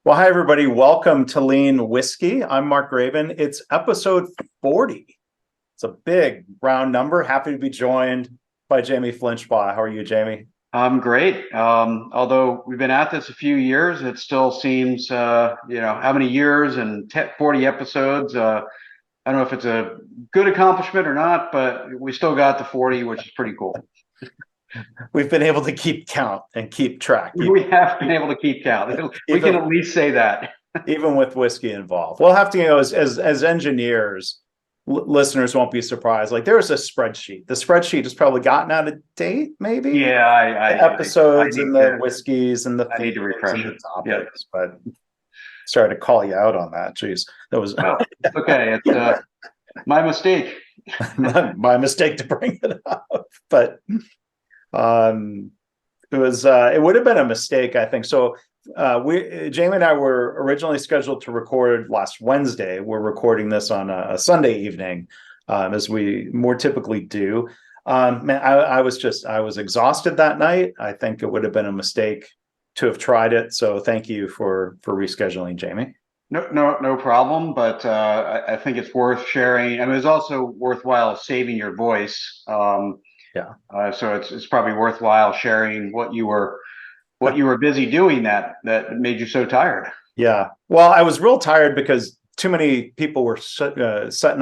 Well, hi, everybody. Welcome to Lean Whiskey. I'm Mark Graban. It's episode 40. It's a big round number. Happy to be joined by Jamie Flinchbaugh. How are you, Jamie? I'm great. Although we've been at this a few years, it still seems, how many years and 40 episodes. I don't know if it's a good accomplishment or not, but we still got to 40, which is pretty cool. We've been able to keep count and keep track, We have been able to keep count. We can even at least say that. even with whiskey involved. We'll have to, as engineers, listeners won't be surprised. Like there's a spreadsheet. The spreadsheet has probably gotten out of date, maybe. Yeah, The I episodes need and the to whiskeys and the I need themes to and refresh the it. Yeah. topics, but sorry to call you out on that. Jeez, that was Well, it's okay. It's my mistake. my mistake to bring it up. But um, it would have been a mistake, I think. So we Jamie and I were originally scheduled to record last Wednesday. We're recording this on a Sunday evening, as we more typically do. Man, I was exhausted that night. I think it would have been a mistake to have tried it. So thank you for rescheduling, Jamie. No problem. But I think it's worth sharing. I mean, it's also worthwhile saving your voice. Yeah. So it's probably worthwhile sharing what you were busy doing that made you so tired. Yeah. Well, I was real tired because too many people were setting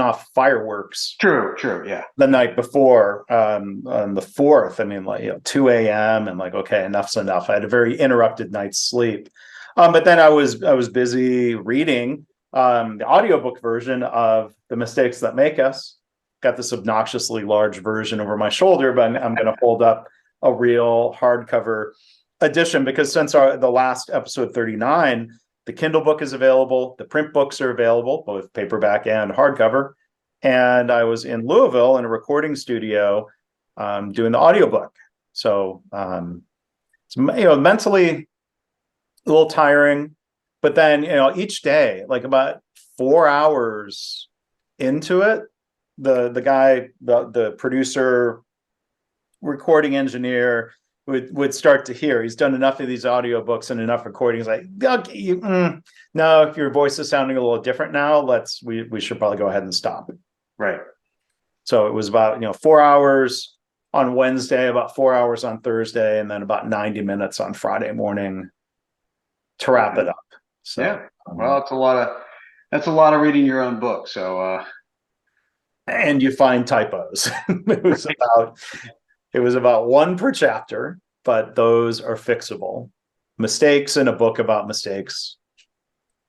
off fireworks True. Yeah. the night before, on the 4th. I mean, 2 a.m. and okay, enough's enough. I had a very interrupted night's sleep. But then I was busy reading the audiobook version of The Mistakes That Make Us. Got this obnoxiously large version over my shoulder, but I'm going to hold up a real hardcover edition because since the last episode 39, the Kindle book is available. The print books are available, both paperback and hardcover. And I was in Louisville in a recording studio doing the audiobook. So it's mentally a little tiring, but then each day, like about 4 hours into it, the producer, recording engineer would start to hear he's done enough of these audiobooks and enough recordings, like, okay, no, if your voice is sounding a little different now, we should probably go ahead and stop. Right. So it was about 4 hours on Wednesday, about 4 hours on Thursday, and then about 90 minutes on Friday morning to wrap it up. So Yeah. Well, that's a lot of reading your own book. So and you find typos. It was about one per chapter, but those are fixable. Mistakes in a book about mistakes,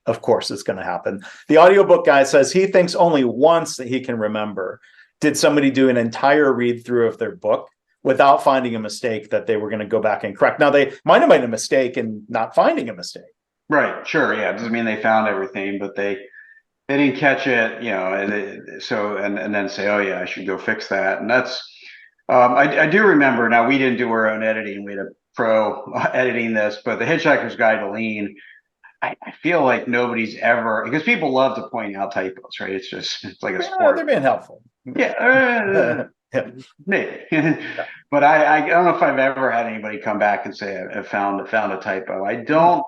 of course it's going to happen. The audiobook guy says he thinks only once that he can remember did somebody do an entire read through of their book without finding a mistake that they were going to go back and correct. Now, they might have made a mistake in not finding a mistake. right. Sure. Yeah. It doesn't mean they found everything, but they didn't catch it, and then say, oh yeah, I should go fix that. And that's I do remember. Now, we didn't do our own editing; we had a pro editing this, but the Hitchhiker's Guide to Lean. I feel like nobody's ever, because people love to point out typos, right? It's like a sport. They're being helpful. Yeah, Yeah. maybe. But I don't know if I've ever had anybody come back and say I found a typo. I don't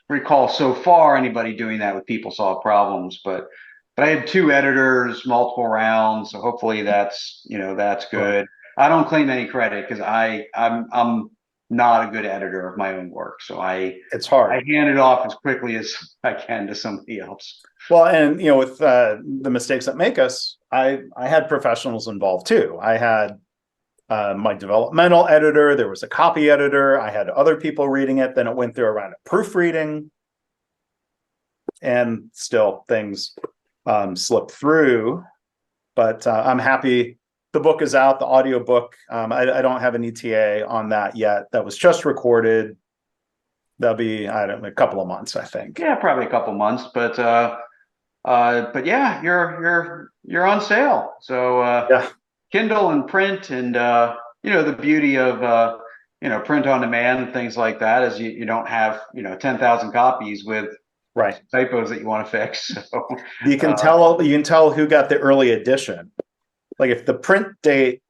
recall so far anybody doing that with PeopleSolve problems, but I had two editors, multiple rounds, so hopefully that's good. I don't claim any credit because I'm not a good editor of my own work, so It's hard. I hand it off as quickly as I can to somebody else. Well, and with the Mistakes That Make Us, I had professionals involved too. I had my developmental editor, there was a copy editor, I had other people reading it, then it went through a round of proofreading, and still things slipped through. But I'm happy the book is out, the audiobook. I don't have an ETA on that yet. That was just recorded. That'll be, I don't know, a couple of months, I think. Yeah, probably a couple months, but yeah, you're on sale. So Yeah. Kindle and print, and the beauty of print on demand and things like that is you don't have 10,000 copies with Right. typos that you want to fix. So You can tell who got the early edition. Like if the print date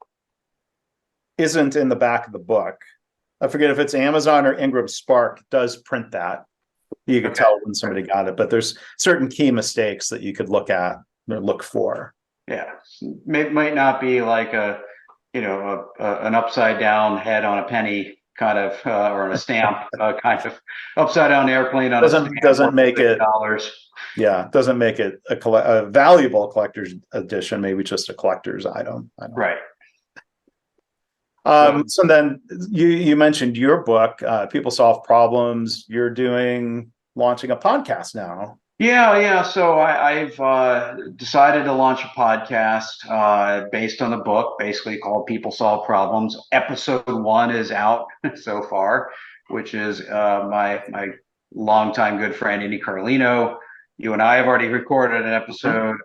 isn't in the back of the book, I forget if it's Amazon or Ingram Spark does print that. You could Okay. tell when somebody got it, but there's certain key mistakes that you could look at or look for. Yeah. Might not be like an upside down head on a penny kind of, or on a stamp, kind of upside down airplane on a stamp Doesn't worth make it, $6. yeah, doesn't make it a valuable collector's edition, maybe just a collector's item. I don't know. Right. So So then you mentioned your book, People Solve Problems. You're launching a podcast now. yeah. So I've decided to launch a podcast based on the book, basically called "People Solve Problems." Episode 1 is out so far, which is my longtime good friend Indy Carlino. You and I have already recorded an episode.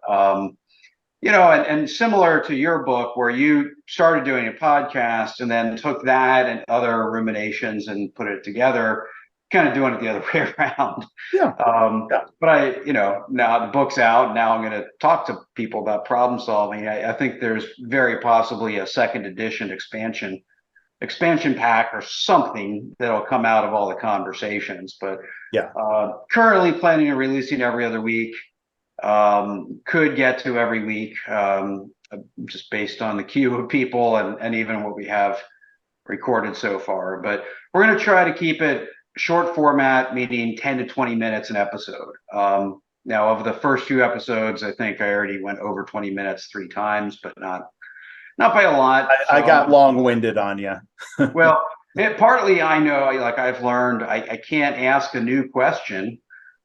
And similar to your book, where you started doing a podcast and then took that and other ruminations and put it together, kind of doing it the other way around. Yeah. But now the book's out. Now I'm going to talk to people about problem solving. I think there's very possibly a second edition expansion pack or something that'll come out of all the conversations. But Yeah. Currently planning on releasing every other week. Could get to every week, just based on the queue of people and even what we have recorded so far. But we're going to try to keep it short format, meaning 10 to 20 minutes an episode. Now, of the first few episodes, I think I already went over 20 minutes 3 times, but not by a lot. I got long-winded on you. Well, partly I know, like I've learned, I can't ask a new question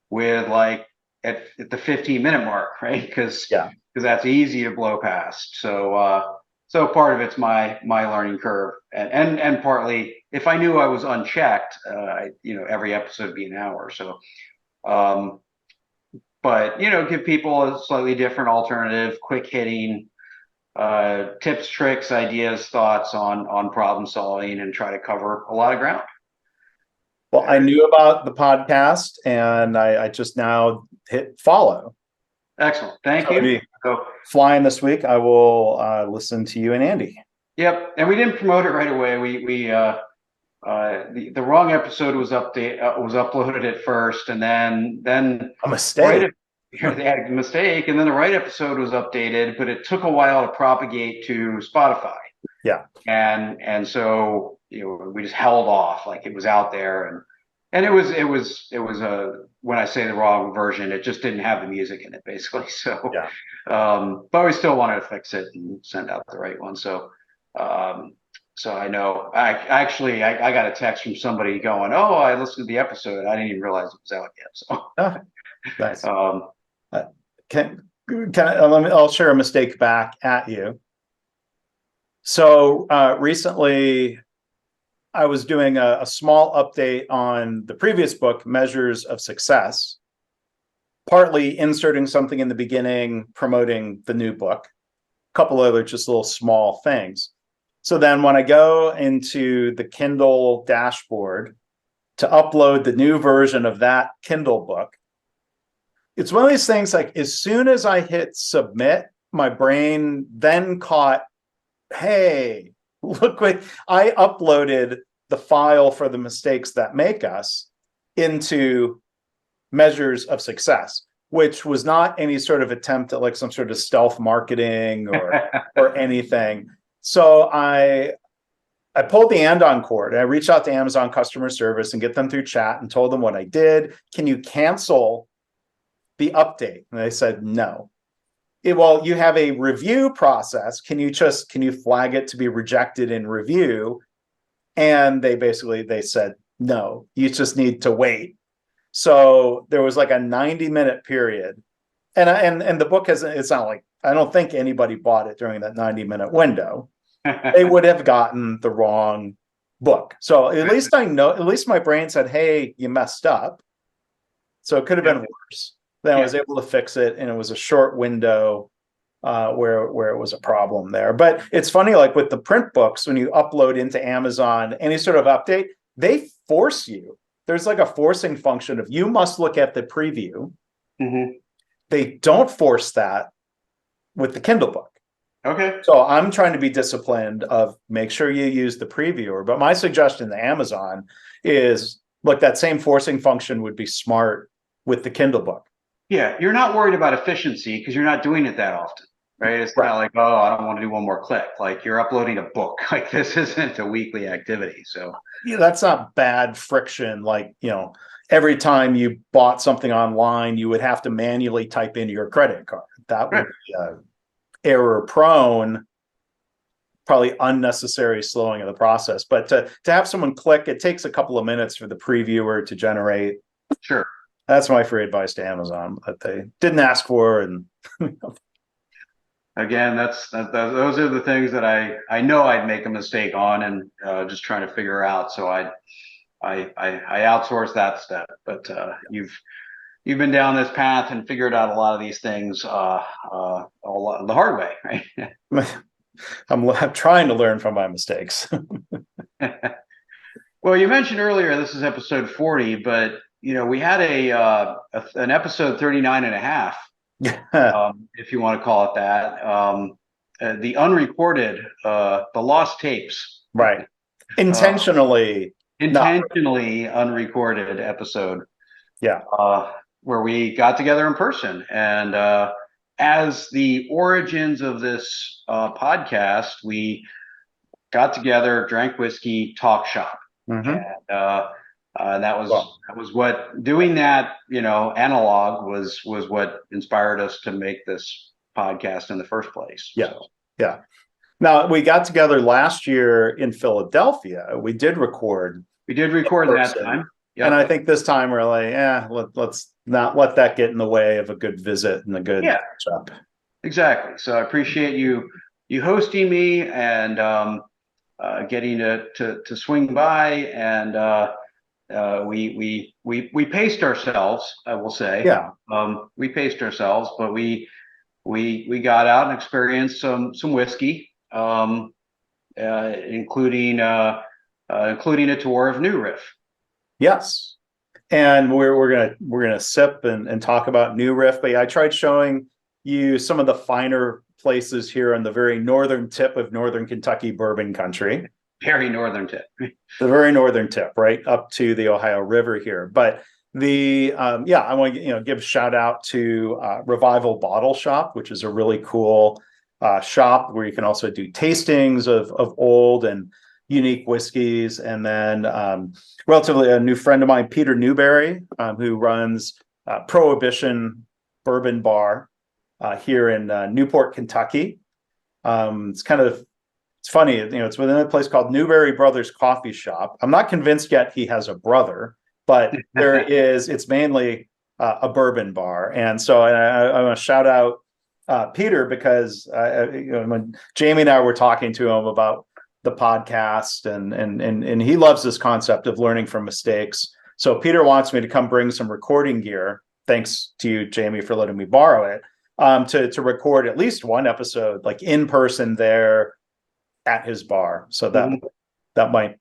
with like at the 15-minute mark, right? Because that's easy to blow past. So part of it's my learning curve, and partly if I knew I was unchecked, every episode would be an hour. So, but give people a slightly different alternative, quick hitting tips, tricks, ideas, thoughts on problem solving, and try to cover a lot of ground. Well, I knew about the podcast and I just now hit follow. Excellent. Thank you. So flying this week, I will listen to you and Andy. Yep. And we didn't promote it right away. The wrong episode was uploaded at first, and then a mistake. They had a mistake, and then the right episode was updated, but it took a while to propagate to Spotify. Yeah. And so we just held off, like it was out there, and it was when I say the wrong version, it just didn't have the music in it, basically. So yeah. But we still wanted to fix it and send out the right one. So I know I got a text from somebody going, "Oh, I listened to the episode. I didn't even realize it was out yet." So nice. I'll share a mistake back at you. So recently I was doing a small update on the previous book, Measures of Success, partly inserting something in the beginning, promoting the new book, a couple other just little small things. So then when I go into the Kindle dashboard to upload the new version of that Kindle book, it's one of these things, like as soon as I hit submit, my brain then caught, hey, look what I uploaded the file for the mistakes that make us into Measures of Success, which was not any sort of attempt at like some sort of stealth marketing or anything. So I pulled the andon cord. I reached out to Amazon customer service and get them through chat and told them what I did. Can you cancel the update? And they said no. Well, you have a review process. Can you flag it to be rejected in review? And they said no, you just need to wait. So there was like a 90-minute period, and the book it's not like, I don't think anybody bought it during that 90-minute window. They would have gotten the wrong book. So at least my brain said, hey, you messed up. So it could have been worse. Then I was able to fix it, and it was a short window where it was a problem there. But it's funny, like with the print books, when you upload into Amazon any sort of update, they force you. There's like a forcing function of you must look at the preview. Mm-hmm. They don't force that with the Kindle book. Okay. So I'm trying to be disciplined of make sure you use the previewer. But my suggestion to Amazon is look, that same forcing function would be smart with the Kindle book. Yeah, you're not worried about efficiency because you're not doing it that often, right? It's not like, oh, I don't want to do one more click. Like you're uploading a book. Like this isn't a weekly activity. So yeah, that's not bad friction. Like, every time you bought something online, you would have to manually type in your credit card. That would be error prone, probably unnecessary slowing of the process. But to have someone click, it takes a couple of minutes for the previewer to generate. Sure. That's my free advice to Amazon that they didn't ask for. And again, those are the things that I know I'd make a mistake on and just trying to figure out. So I outsource that step. But you've been down this path and figured out a lot of these things the hard way, right? I'm trying to learn from my mistakes. Well, you mentioned earlier this is episode 40, but we had an episode 39 and a half, if you want to call it that. The unrecorded, the lost tapes. Right. Intentionally unrecorded episode. Yeah. Where we got together in person. And as the origins of this podcast, we got together, drank whiskey, talk shop. And that was what doing that, analog was what inspired us to make this podcast in the first place. Yeah. So. Yeah. Now we got together last year in Philadelphia. We did record that time. Yep. And I think this time we're like, let's not let that get in the way of a good visit and a good catch up. Exactly. So I appreciate you hosting me and getting to swing by, and we paced ourselves, I will say. Yeah. We paced ourselves, but we got out and experienced some whiskey, including a tour of New Riff. Yes. And we're gonna sip and talk about New Riff. But I tried showing you some of the finer places here on the very northern tip of northern Kentucky bourbon country. Very northern tip. The very northern tip, right up to the Ohio River here. But I want to give a shout out to Revival Bottle Shop, which is a really cool shop where you can also do tastings of old and unique whiskeys. And then relatively a new friend of mine, Peter Newberry, who runs Prohibition Bourbon Bar here in Newport, Kentucky. It's funny, it's within a place called Newberry Brothers Coffee Shop. I'm not convinced yet he has a brother, but it's mainly a bourbon bar. And so I want to shout out Peter because when Jamie and I were talking to him about the podcast and he loves this concept of learning from mistakes. So Peter wants me to come bring some recording gear. Thanks to you, Jamie, for letting me borrow it to record at least one episode, like in person there at his bar. So that might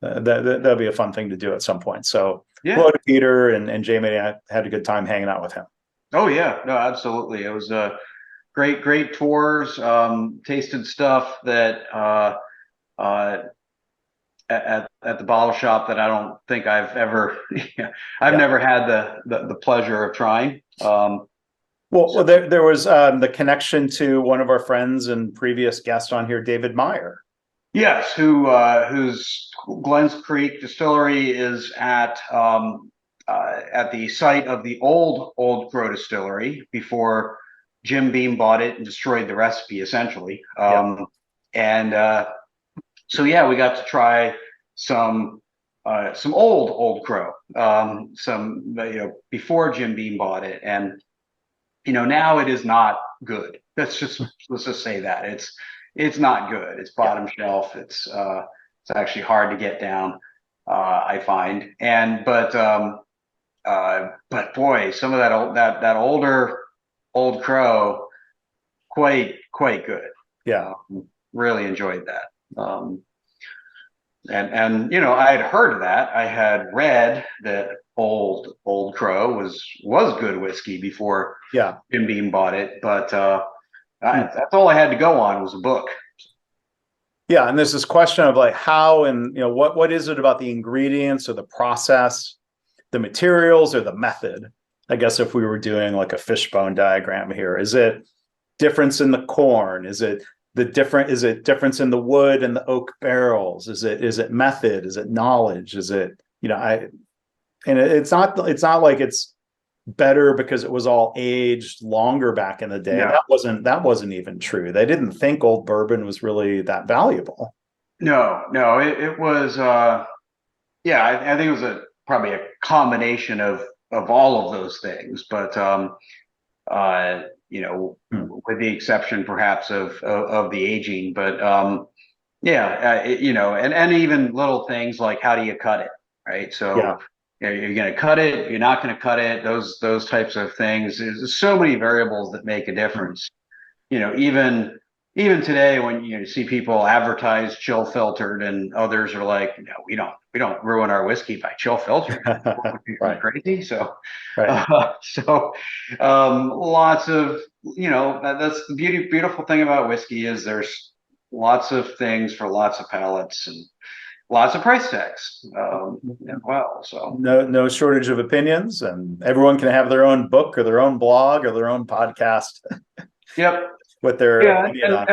that'll be a fun thing to do at some point. So hello to Peter and Jamie. I had a good time hanging out with him. Oh yeah, no, absolutely. It was great tours. Tasted stuff that at the bottle shop that I don't think I've ever never had the pleasure of trying. Well, there was the connection to one of our friends and previous guest on here, David Meyer. Yes, whose Glens Creek distillery is at the site of the old Crow distillery before Jim Beam bought it and destroyed the recipe, essentially. So we got to try some old Crow, before Jim Beam bought it, and now it is not good. Let's just say that it's not good. It's bottom shelf. It's actually hard to get down, I find. But boy, some of that older Old Crow, quite good. Yeah, really enjoyed that. And I had heard of that. I had read that old Crow was good whiskey before Jim Beam bought it, but that's all I had to go on was a book. Yeah, and there's this question of like how and what is it about the ingredients or the process, the materials or the method? I guess if we were doing like a fishbone diagram here, is it difference in the corn? Is it difference in the wood and the oak barrels? Is it method? Is it knowledge? Is it, it's not like it's better because it was all aged longer back in the day. No, That wasn't even true. They didn't think old bourbon was really that valuable. no, it was, yeah, I think it was probably a combination of all of those things, but with the exception perhaps of the aging, but yeah, and even little things like how do you cut it, right? Yeah, So you're going to cut it, you're not going to cut it. Those types of things. There's so many variables that make a difference. Even today when you see people advertise chill filtered and others are like, no, we don't ruin our whiskey by chill filtering. Are you right, crazy? So right. so lots of that's the beautiful thing about whiskey is there's lots of things for lots of palates and lots of price tags as well. So No shortage of opinions, and everyone can have their own book or their own blog or their own podcast yep. with their Yeah, opinion on it.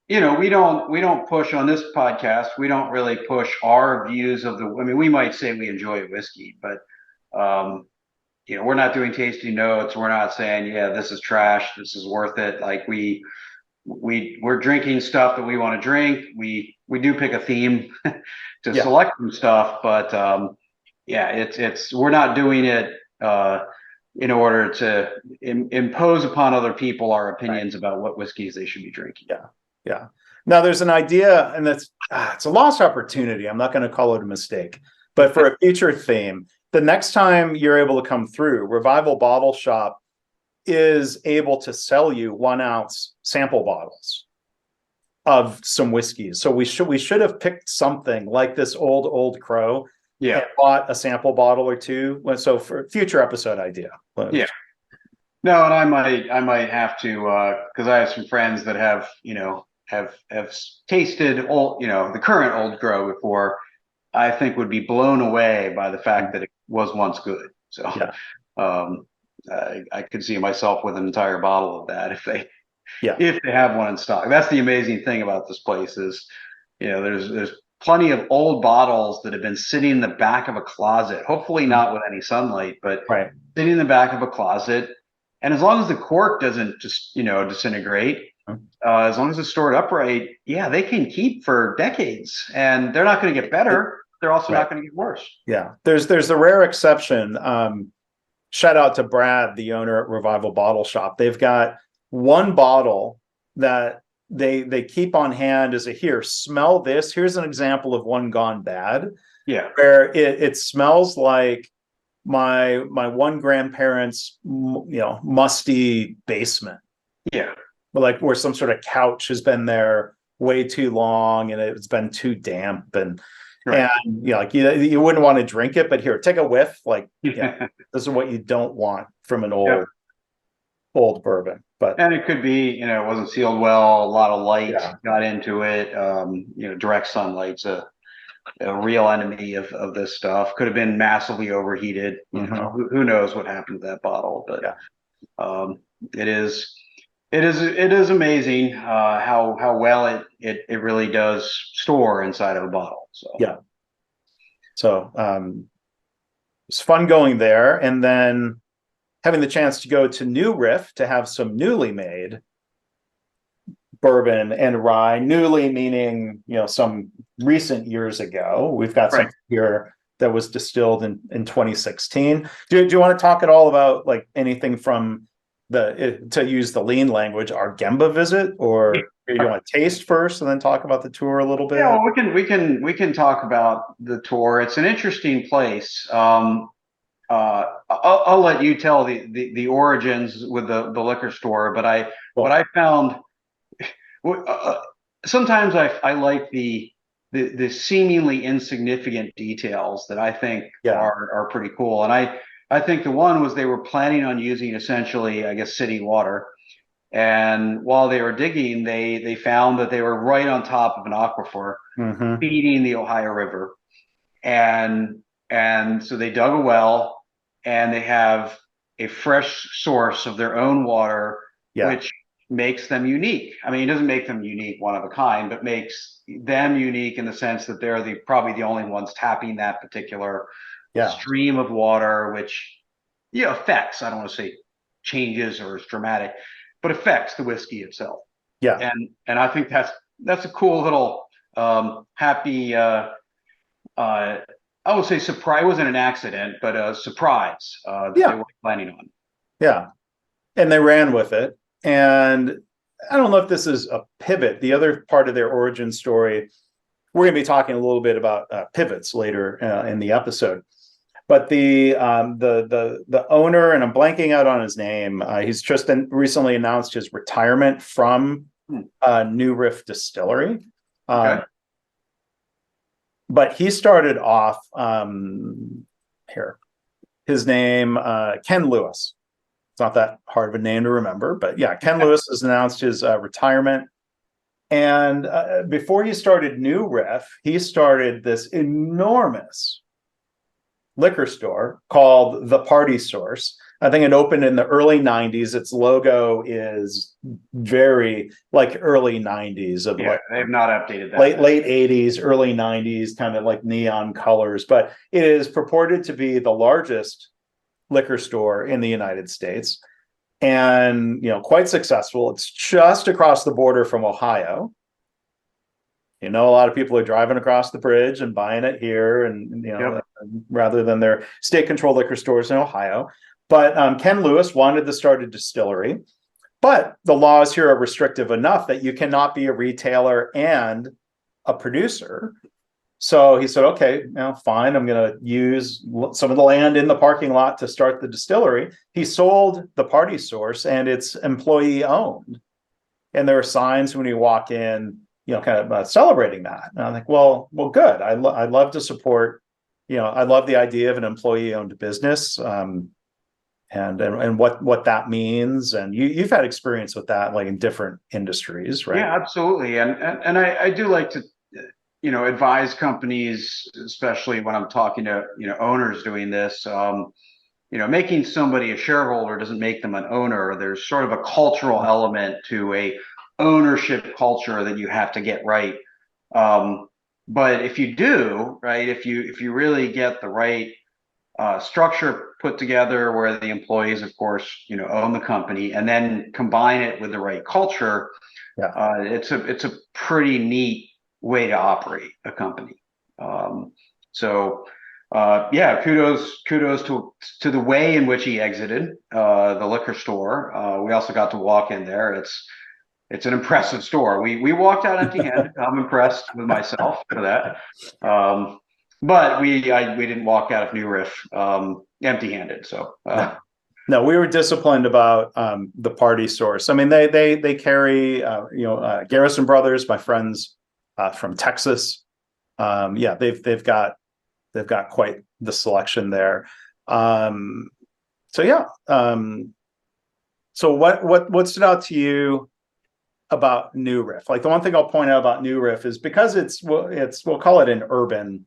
and we don't push on this podcast. We don't really push our views of the. I mean, we might say we enjoy whiskey, but we're not doing tasting notes. We're not saying, yeah, this is trash. This is worth it. Like we're drinking stuff that we want to drink. We do pick a theme to Yeah, select some stuff, but yeah, it's we're not doing it in order to impose upon other people our right. opinions about what whiskeys they should be drinking. Yeah, yeah. Now there's an idea, and it's a lost opportunity. I'm not going to call it a mistake, but for a future theme, the next time you're able to come through, Revival Bottle Shop is able to sell you 1 ounce sample bottles of some whiskeys. So we should have picked something like this old crow Yeah, and bought a sample bottle or two. So for future episode idea. yeah. No, and I might have to because I have some friends that have tasted the current Old Grow before. I think would be blown away by the fact that it was once good. So Yeah, I could see myself with an entire bottle of that yeah, if they have one in stock. That's the amazing thing about this place is, there's plenty of old bottles that have been sitting in the back of a closet, hopefully not with any sunlight, but right. sitting in the back of a closet. And as long as the cork doesn't just, disintegrate, as long as it's stored upright, yeah, they can keep for decades and they're not going to get better. They're also Right. not going to get worse. Yeah, there's a rare exception. Shout out to Brad, the owner at Revival Bottle Shop. They've got one bottle that they keep on hand as smell this. Here's an example of one gone bad, Yeah. where it smells like my one grandparent's musty basement, Yeah. like where some sort of couch has been there way too long and it's been too damp and Right. like you wouldn't want to drink it, but here, take a whiff. Like, Yeah. this is what you don't want from an Yep. old bourbon. But And it could be, it wasn't sealed well. A lot of light yeah, got into it. Direct sunlight's a real enemy of this stuff. Could have been massively overheated. Who knows what happened to that bottle? But yeah, it is amazing how well it really does store inside of a bottle. So yeah. So it's fun going there, and then having the chance to go to New Riff to have some newly made bourbon and rye. Newly meaning some recent years ago. We've got right. something here that was distilled in 2016. Do you want to talk at all about like anything from to use the lean language, our Gemba visit, or do you want to taste first and then talk about the tour a little bit? Yeah, well, we can talk about the tour. It's an interesting place. I'll let you tell the origins with the liquor store, but what I found sometimes I like the seemingly insignificant details that I think are pretty cool. And I think the one was they were planning on using essentially, I guess, city water. And while they were digging, they found that they were right on top of an aquifer Hmm. feeding the Ohio River. And so they dug a well, and they have a fresh source of their own water, Yeah. which makes them unique. I mean, it doesn't make them unique, one of a kind, but makes them unique in the sense that they're probably the only ones tapping that particular Yeah. stream of water, which affects, I don't want to say changes or is dramatic, but affects the whiskey itself. Yeah. And I think that's a cool little happy uh, I would say surprise. It wasn't an accident, but a surprise that they Yeah. weren't planning on. Yeah. And they ran with it. And I don't know if this is a pivot. The other part of their origin story, we're going to be talking a little bit about pivots later in the episode. But the owner, and I'm blanking out on his name. He's just recently announced his retirement from New Riff Distillery. Okay. But he started off here. His name, Ken Lewis. It's not that hard of a name to remember, but yeah, Ken Lewis has announced his retirement. And before he started New Riff, he started this enormous liquor store called The Party Source. I think it opened in the early 90s. Its logo is very like early 90s of like they've not updated that. Late 80s, early 90s, kind of like neon colors. But it is purported to be the largest liquor store in the United States, and quite successful. It's just across the border from Ohio. A lot of people are driving across the bridge and buying it here, and rather than their state-controlled liquor stores in Ohio. But Ken Lewis wanted to start a distillery, but the laws here are restrictive enough that you cannot be a retailer and a producer. So he said, okay, fine, I'm going to use some of the land in the parking lot to start the distillery. He sold the Party Source, and it's employee owned. And there are signs when you walk in, kind of celebrating that. And I'm like, well, good. I love to support, I love the idea of an employee owned business. And what that means. And you've had experience with that, like in different industries, right? Yeah, absolutely. And I do like to, advise companies, especially when I'm talking to, owners doing this. Making somebody a shareholder doesn't make them an owner. There's sort of a cultural element to a ownership culture that you have to get right. But if you do, right, if you really get the right structure put together where the employees, of course, own the company, and then combine it with the right culture, it's a pretty neat way to operate a company. Kudos to the way in which he exited the liquor store. We also got to walk in there. It's an impressive store. We walked out empty-handed. I'm impressed with myself for that. But we didn't walk out of New Riff empty-handed. So no, we were disciplined about the Party Source. I mean, they carry Garrison Brothers, my friends from Texas. They've got quite the selection there. So what stood out to you about New Riff? Like, the one thing I'll point out about New Riff is because we'll call it an urban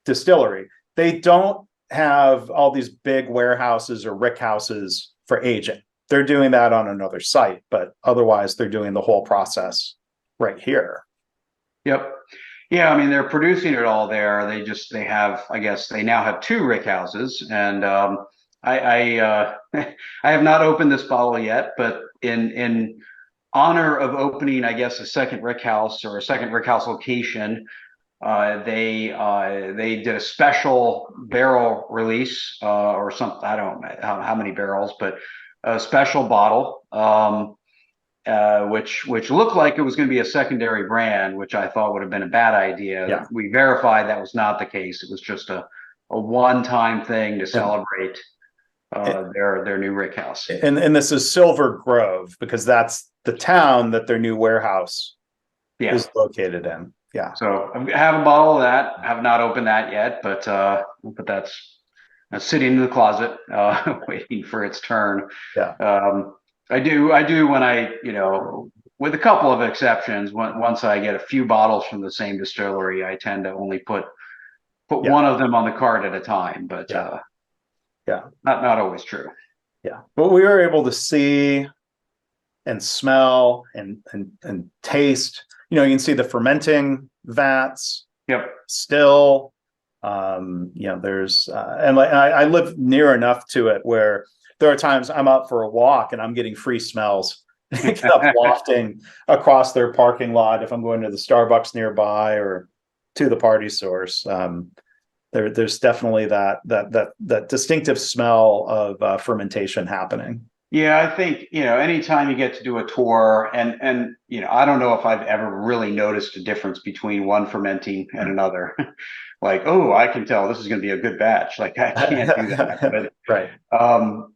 distillery. They don't have all these big warehouses or rick houses for aging. They're doing that on another site, but otherwise they're doing the whole process right here. Yep. Yeah, I mean, they're producing it all there. They have, I guess they now have 2 rick houses, and I have not opened this bottle yet, but in honor of opening, I guess, a second rick house or a second rick house location, they did a special barrel release or something. I don't know how many barrels, but a special bottle, which looked like it was going to be a secondary brand, which I thought would have been a bad idea. Yeah. We verified that was not the case. It was just a one-time thing to celebrate their new rick house. And this is Silver Grove, because that's the town that their new warehouse is located in. Yeah. So I have a bottle of that. I have not opened that yet, but that's sitting in the closet, waiting for its turn. Yeah. I do when with a couple of exceptions, once I get a few bottles from the same distillery, I tend to only put Yeah, one of them on the cart at a time, but yeah, yeah, not always true. yeah. But we were able to see and smell and taste. You can see the fermenting vats Yep. still. There's and like I live near enough to it where there are times I'm out for a walk and I'm getting free smells kind of wafting across their parking lot if I'm going to the Starbucks nearby or to the party source. There's definitely that distinctive smell of fermentation happening. Yeah, I think, anytime you get to do a tour and I don't know if I've ever really noticed a difference between one fermenting and another. Like, oh, I can tell this is going to be a good batch. Like I can't do that. Right.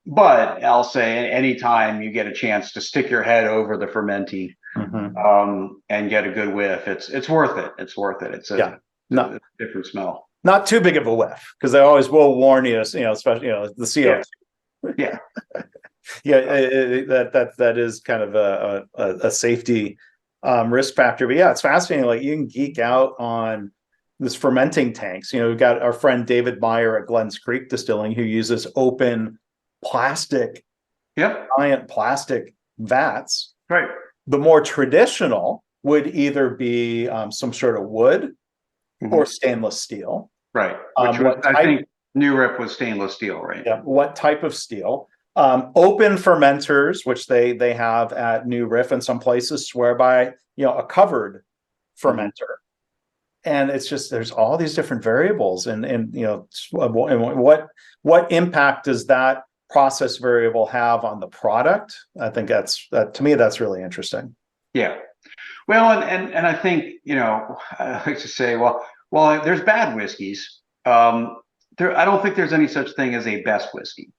But I'll say anytime you get a chance to stick your head over the fermenting, and get a good whiff, it's worth it. It's worth it. It's a different smell. Not too big of a whiff because they always will warn you, especially the CO2. Yeah. Yeah, that is kind of a safety risk factor. But yeah, it's fascinating. Like you can geek out on this fermenting tanks. We've got our friend David Meyer at Glens Creek Distilling who uses open plastic, giant plastic vats. Right. The more traditional would either be some sort of wood or stainless steel. Right. I think New Riff was stainless steel, right? Yeah. What type of steel? Open fermenters, which they have at New Riff and some places swear by, a covered fermenter. And it's just, there's all these different variables and what impact does that process variable have on the product? I think to me, that's really interesting. Yeah. Well, and I think, I like to say, well, there's bad whiskeys. I don't think there's any such thing as a best whiskey.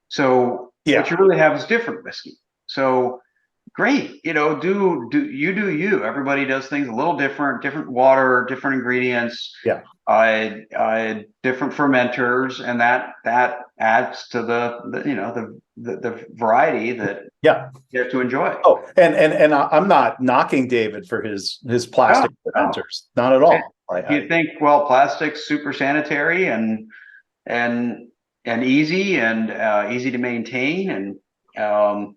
So what you really have is different whiskey. So great, do you. Everybody does things a little different water, different ingredients, different fermenters, and that adds to the variety that you have to enjoy. Oh, and I'm not knocking David for his plastic fermenters, not at all. You think, well, plastic's super sanitary and easy easy to maintain and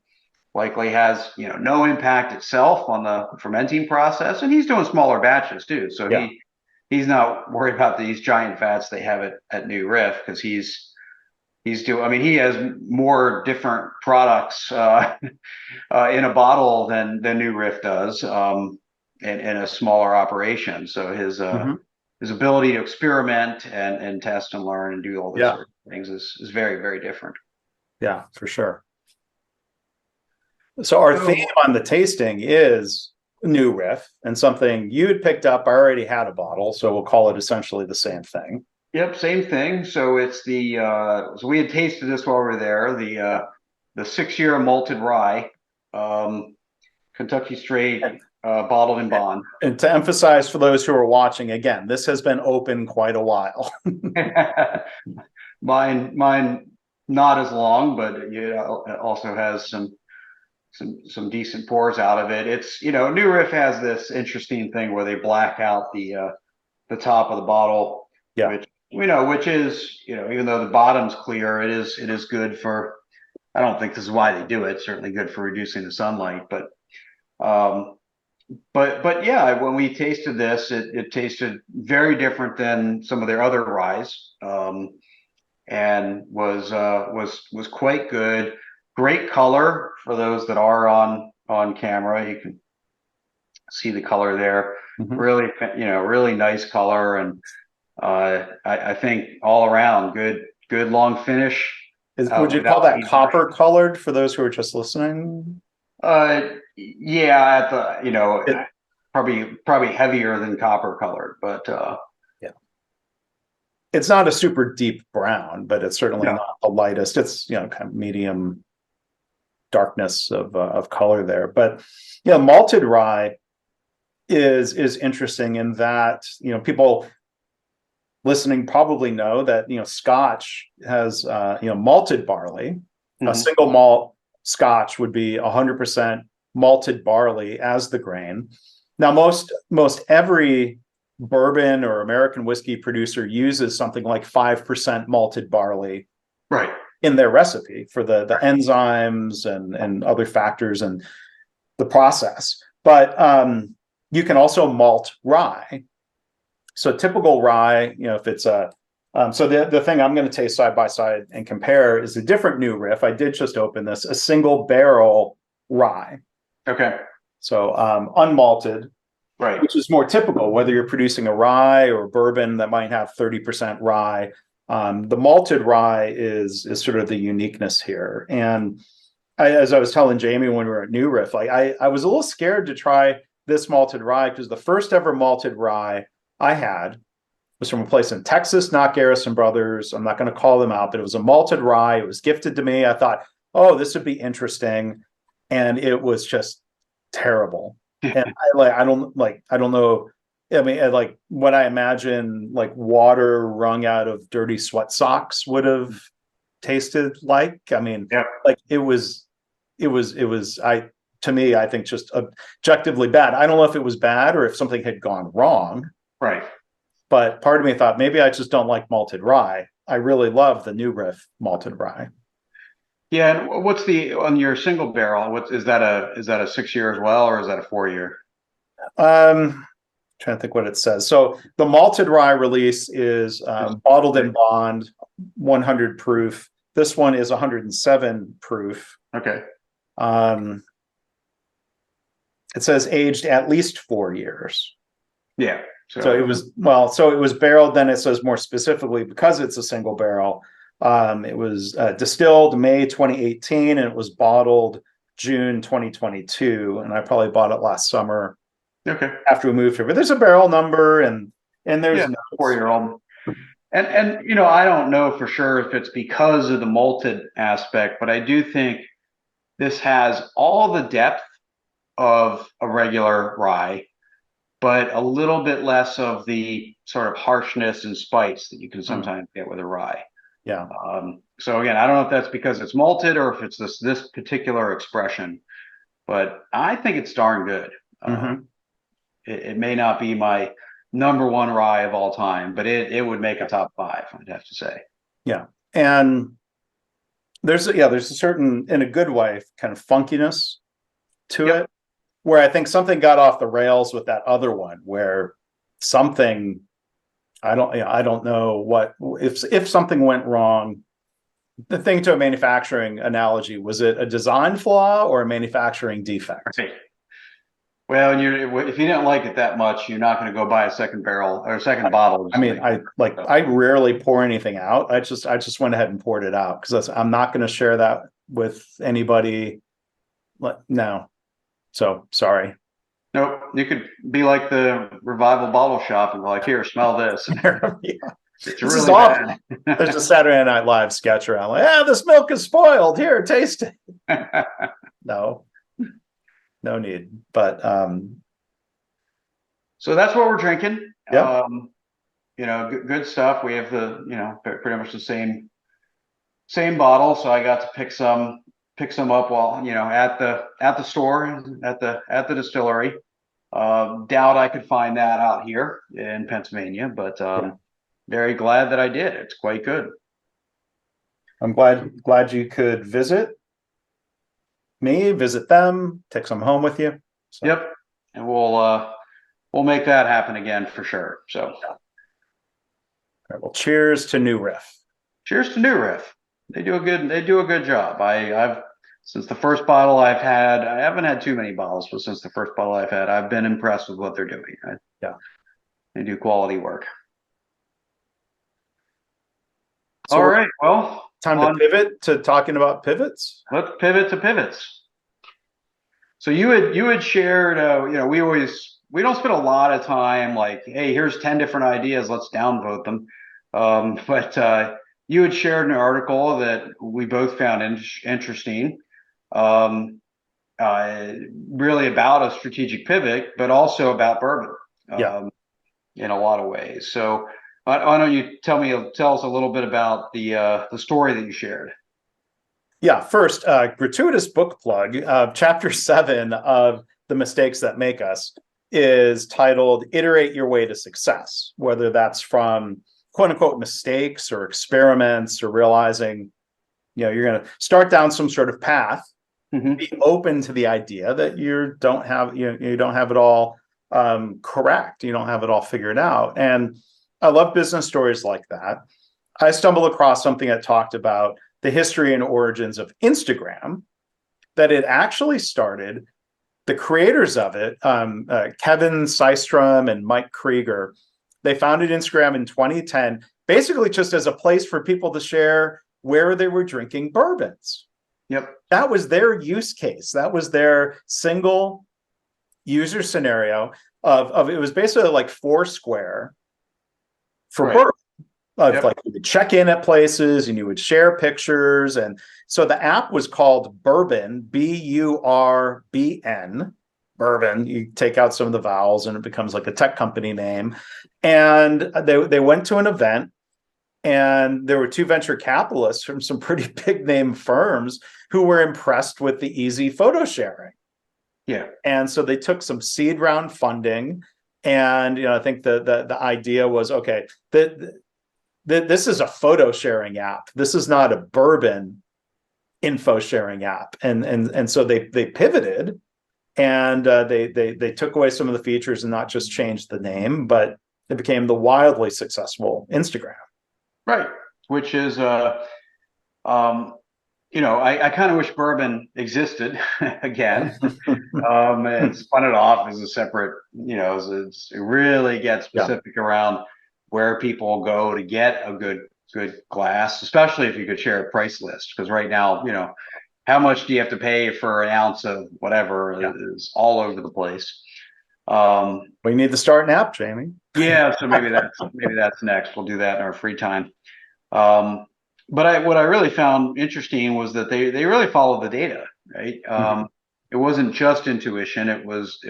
likely has no impact itself on the fermenting process, and he's doing smaller batches too, so he's not worried about these giant vats they have at New Riff because he's doing, I mean, he has more different products in a bottle than New Riff does in a smaller operation, so his ability to experiment and test and learn and do all these sort of things is very, very different. Yeah, for sure. So our theme on the tasting is New Riff, and something you had picked up. I already had a bottle, so we'll call it essentially the same thing. Yep, same thing. So it's so we had tasted this while we were there. The 6-year malted rye, Kentucky straight, bottled in bond. And to emphasize for those who are watching, again, this has been open quite a while. Mine not as long, but it also has some decent pours out of it. It's New Riff has this interesting thing where they black out the top of the bottle, which is even though the bottom's clear, it is good for. I don't think this is why they do it. Certainly good for reducing the sunlight, but yeah, when we tasted this, it tasted very different than some of their other ryes, and was quite good. Great color for those that are on camera. You can see the color there. Really, really nice color, and I think all around good long finish. Would you call that copper colored for those who are just listening? Yeah, at the probably heavier than copper colored, but it's not a super deep brown, but it's certainly not the lightest. It's kind of medium darkness of color there. But malted rye is interesting in that people listening probably know that Scotch has malted barley, a single malt Scotch would be 100% malted barley as the grain. Now, most every bourbon or American whiskey producer uses something like 5% malted barley Right. in their recipe for the enzymes and other factors and the process. But you can also malt rye. So typical rye, if it's a so the thing I'm going to taste side by side and compare is a different new Riff. I did just open this, a single barrel rye. Okay. So unmalted, Right. which is more typical, whether you're producing a rye or a bourbon that might have 30% rye. The malted rye is sort of the uniqueness here. And as I was telling Jamie when we were at New Riff, like I was a little scared to try this malted rye because the first ever malted rye I had was from a place in Texas, not Garrison Brothers. I'm not going to call them out, but it was a malted rye. It was gifted to me. I thought, oh, this would be interesting. And it was just terrible. And I don't know. I mean, like what I imagine like water wrung out of dirty sweat socks would have tasted like. I mean, Yeah. like it was, to me, I think just objectively bad. I don't know if it was bad or if something had gone wrong. Right. But part of me thought maybe I just don't like malted rye. I really love the New Riff malted rye. Yeah. And what's on your single barrel? What is that a 6 year as well, or is that a 4 year? Trying to think what it says. So the malted rye release is bottled in bond, 100 proof. This one is 107 proof. Okay. It says aged at least 4 years. Yeah. So it was barreled. Then it says more specifically, because it's a single barrel, it was distilled May 2018 and it was bottled June 2022. And I probably bought it last summer. Okay. After we moved here, but there's a barrel number and there's 4-year-old. And I don't know for sure if it's because of the malted aspect, but I do think this has all the depth of a regular rye, but a little bit less of the sort of harshness and spice that you can sometimes get with a rye. Yeah. So again, I don't know if that's because it's malted or if it's this particular expression, but I think it's darn good. It may not be my number one rye of all time, but it would make a top 5, I'd have to say. Yeah. And there's a certain, in a good way, kind of funkiness to it, where I think something got off the rails with that other one, where something, I don't know what, if something went wrong. The thing to a manufacturing analogy, was it a design flaw or a manufacturing defect? Right. Well, if you didn't like it that much, you're not going to go buy a second barrel or a second bottle. I mean, I rarely pour anything out. I just went ahead and poured it out because I'm not going to share that with anybody. No, so sorry. Nope. You could be like the Revival Bottle Shop and be like, here, smell this. It's This really is awful. There's a Saturday Night Live sketch around like, this milk is spoiled. Here, taste it. No need. But so that's what we're drinking. Yeah. Good stuff. We have pretty much the same bottle. So I got to pick some up while at the store, at the distillery. Doubt I could find that out here in Pennsylvania, but very glad that I did. It's quite good. I'm glad you could visit them, take some home with you. So. Yep. And we'll make that happen again for sure. So all right, well, cheers to New Riff. Cheers to New Riff. They do a good job. I've since the first bottle I've had, I haven't had too many bottles, but since the first bottle I've had, I've been impressed with what they're doing. Yeah. They do quality work. So all right. Well, time to pivot to talking about pivots. Let's pivot to pivots. So you had shared, we don't spend a lot of time like, hey, here's 10 different ideas, let's downvote them. But you had shared an article that we both found interesting, really about a strategic pivot, but also about bourbon in a lot of ways. So why don't you tell us a little bit about the story that you shared? Yeah, first, gratuitous book plug. Chapter 7 of The Mistakes That Make Us is titled Iterate Your Way to Success, whether that's from quote unquote mistakes or experiments or realizing, you're going to start down some sort of path, be open to the idea that you don't have it all correct. You don't have it all figured out. And I love business stories like that. I stumbled across something that talked about the history and origins of Instagram, that it actually started, the creators of it, Kevin Systrom and Mike Krieger, they founded Instagram in 2010, basically just as a place for people to share where they were drinking bourbons. Yep. That was their use case. That was their single user scenario of it was basically like Foursquare for bourbon. Yep. Like you would check in at places and you would share pictures. And so the app was called Burbn, Burbn, Burbn. You take out some of the vowels and it becomes like a tech company name. And they went to an event, and there were two venture capitalists from some pretty big name firms who were impressed with the easy photo sharing. Yeah. And so they took some seed round funding. And I think the idea was, okay, this is a photo sharing app. This is not a bourbon info sharing app. And so they pivoted, and they took away some of the features and not just changed the name, but it became the wildly successful Instagram. Right. Which is, I kind of wish bourbon existed again, and spun it off as a separate, it really gets specific around where people go to get a good glass, especially if you could share a price list. Because right now, how much do you have to pay for an ounce of whatever is all over the place. We need to start an app, Jamie. Yeah, so maybe that's next. We'll do that in our free time. But what I really found interesting was that they really followed the data, right? It wasn't just intuition. It was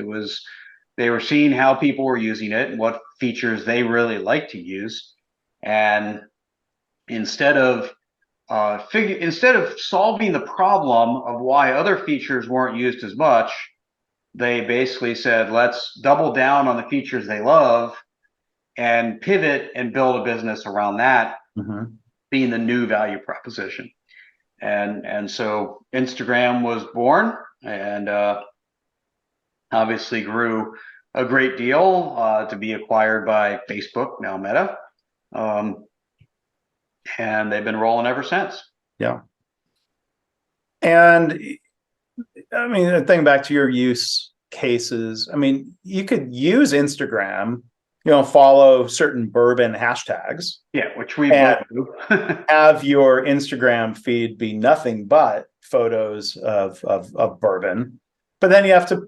they were seeing how people were using it and what features they really like to use, and instead of solving the problem of why other features weren't used as much, they basically said, let's double down on the features they love and pivot and build a business around that, being the new value proposition. And so Instagram was born, and obviously grew a great deal to be acquired by Facebook, now Meta. And they've been rolling ever since. Yeah. And I mean, thinking back to your use cases, I mean, you could use Instagram, follow certain bourbon hashtags. Yeah, which we do. Have your Instagram feed be nothing but photos of bourbon. But then you have to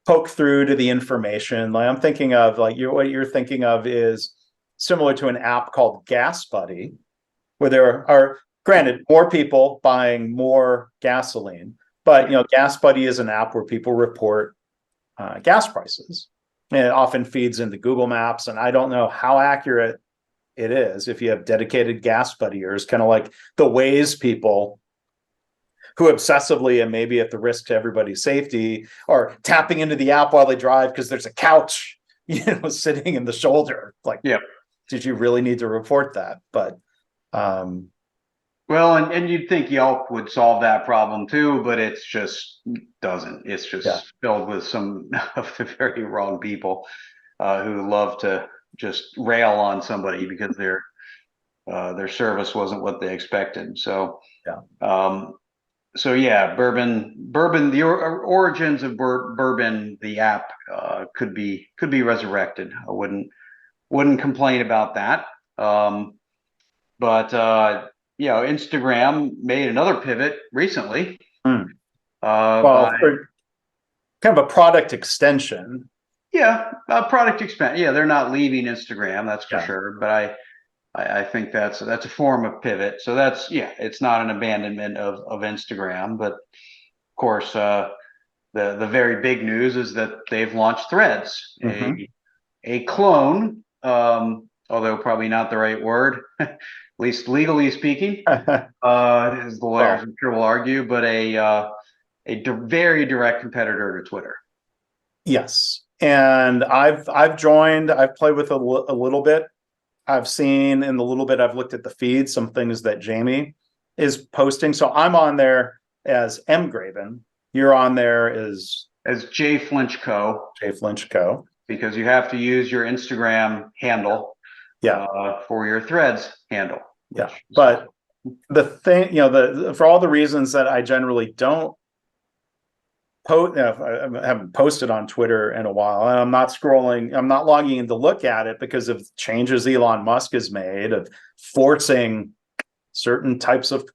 poke through to the information. Like I'm thinking of, what you're thinking of is similar to an app called Gas Buddy, where there are, granted, more people buying more gasoline. But Gas Buddy is an app where people report gas prices, and it often feeds into Google Maps. And I don't know how accurate it is if you have dedicated Gas Buddiers, kind of like the Waze people who obsessively, and maybe at the risk to everybody's safety, are tapping into the app while they drive because there's a couch, sitting in the shoulder. Like, did you really need to report that? But well, and you'd think Yelp would solve that problem too, but it's just doesn't. It's just filled with some of the very wrong people who love to just rail on somebody because their service wasn't what they expected. So Bourbon, the origins of Bourbon, the app could be resurrected. I wouldn't complain about that. But Instagram made another pivot recently. Well, for kind of a product extension. Yeah, product expansion. Yeah, they're not leaving Instagram, that's for sure. But I think that's a form of pivot. So it's not an abandonment of Instagram. But of course, the very big news is that they've launched Threads, a clone, although probably not the right word, least legally speaking, as the lawyers Well, I'm sure will argue, but very direct competitor to Twitter. yes. And I've joined, I've played with a little bit. I've seen in the little bit I've looked at the feed, some things that Jamie is posting. So I'm on there as M Graban. You're on there as J Flinchco, Jay Flinchbaugh. because you have to use your Instagram handle Yeah. for your Threads handle. Yeah. But the thing, for all the reasons that I generally don't post, I haven't posted on Twitter in a while, and I'm not scrolling, I'm not logging in to look at it because of changes Elon Musk has made of forcing certain types of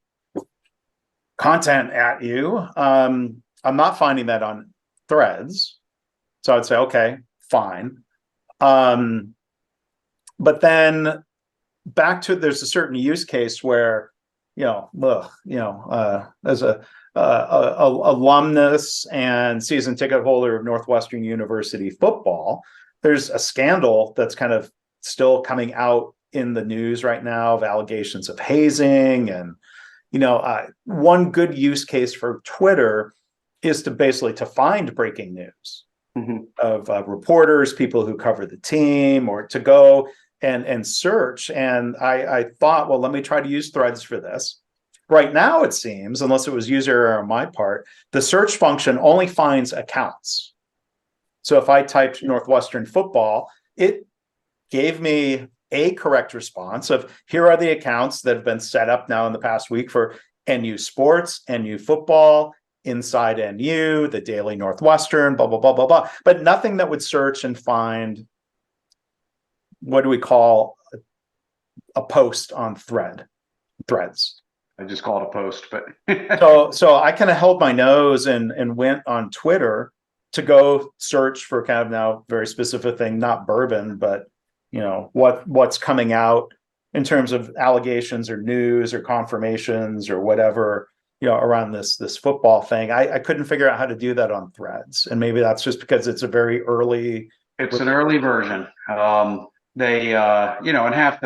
content at you. I'm not finding that on Threads. So I'd say, okay, fine. But then back to, there's a certain use case where, as a alumnus and season ticket holder of Northwestern University football, there's a scandal that's kind of still coming out in the news right now of allegations of hazing. And one good use case for Twitter is to basically to find breaking news of reporters, people who cover the team, or to go and search. And I thought, well, let me try to use Threads for this. Right now, it seems, unless it was user error on my part, the search function only finds accounts. So if I typed Northwestern football, it gave me a correct response of, here are the accounts that have been set up now in the past week for NU Sports, NU Football, Inside NU, the Daily Northwestern, blah, blah, blah, blah, blah. But nothing that would search and find, what do we call a post on Threads. I just call it a post, but so I kind of held my nose and went on Twitter to go search for kind of now very specific thing, not Burbn, but what's coming out in terms of allegations or news or confirmations or whatever, around this football thing. I couldn't figure out how to do that on Threads, and maybe that's just because it's a very early. It's an early version. They and half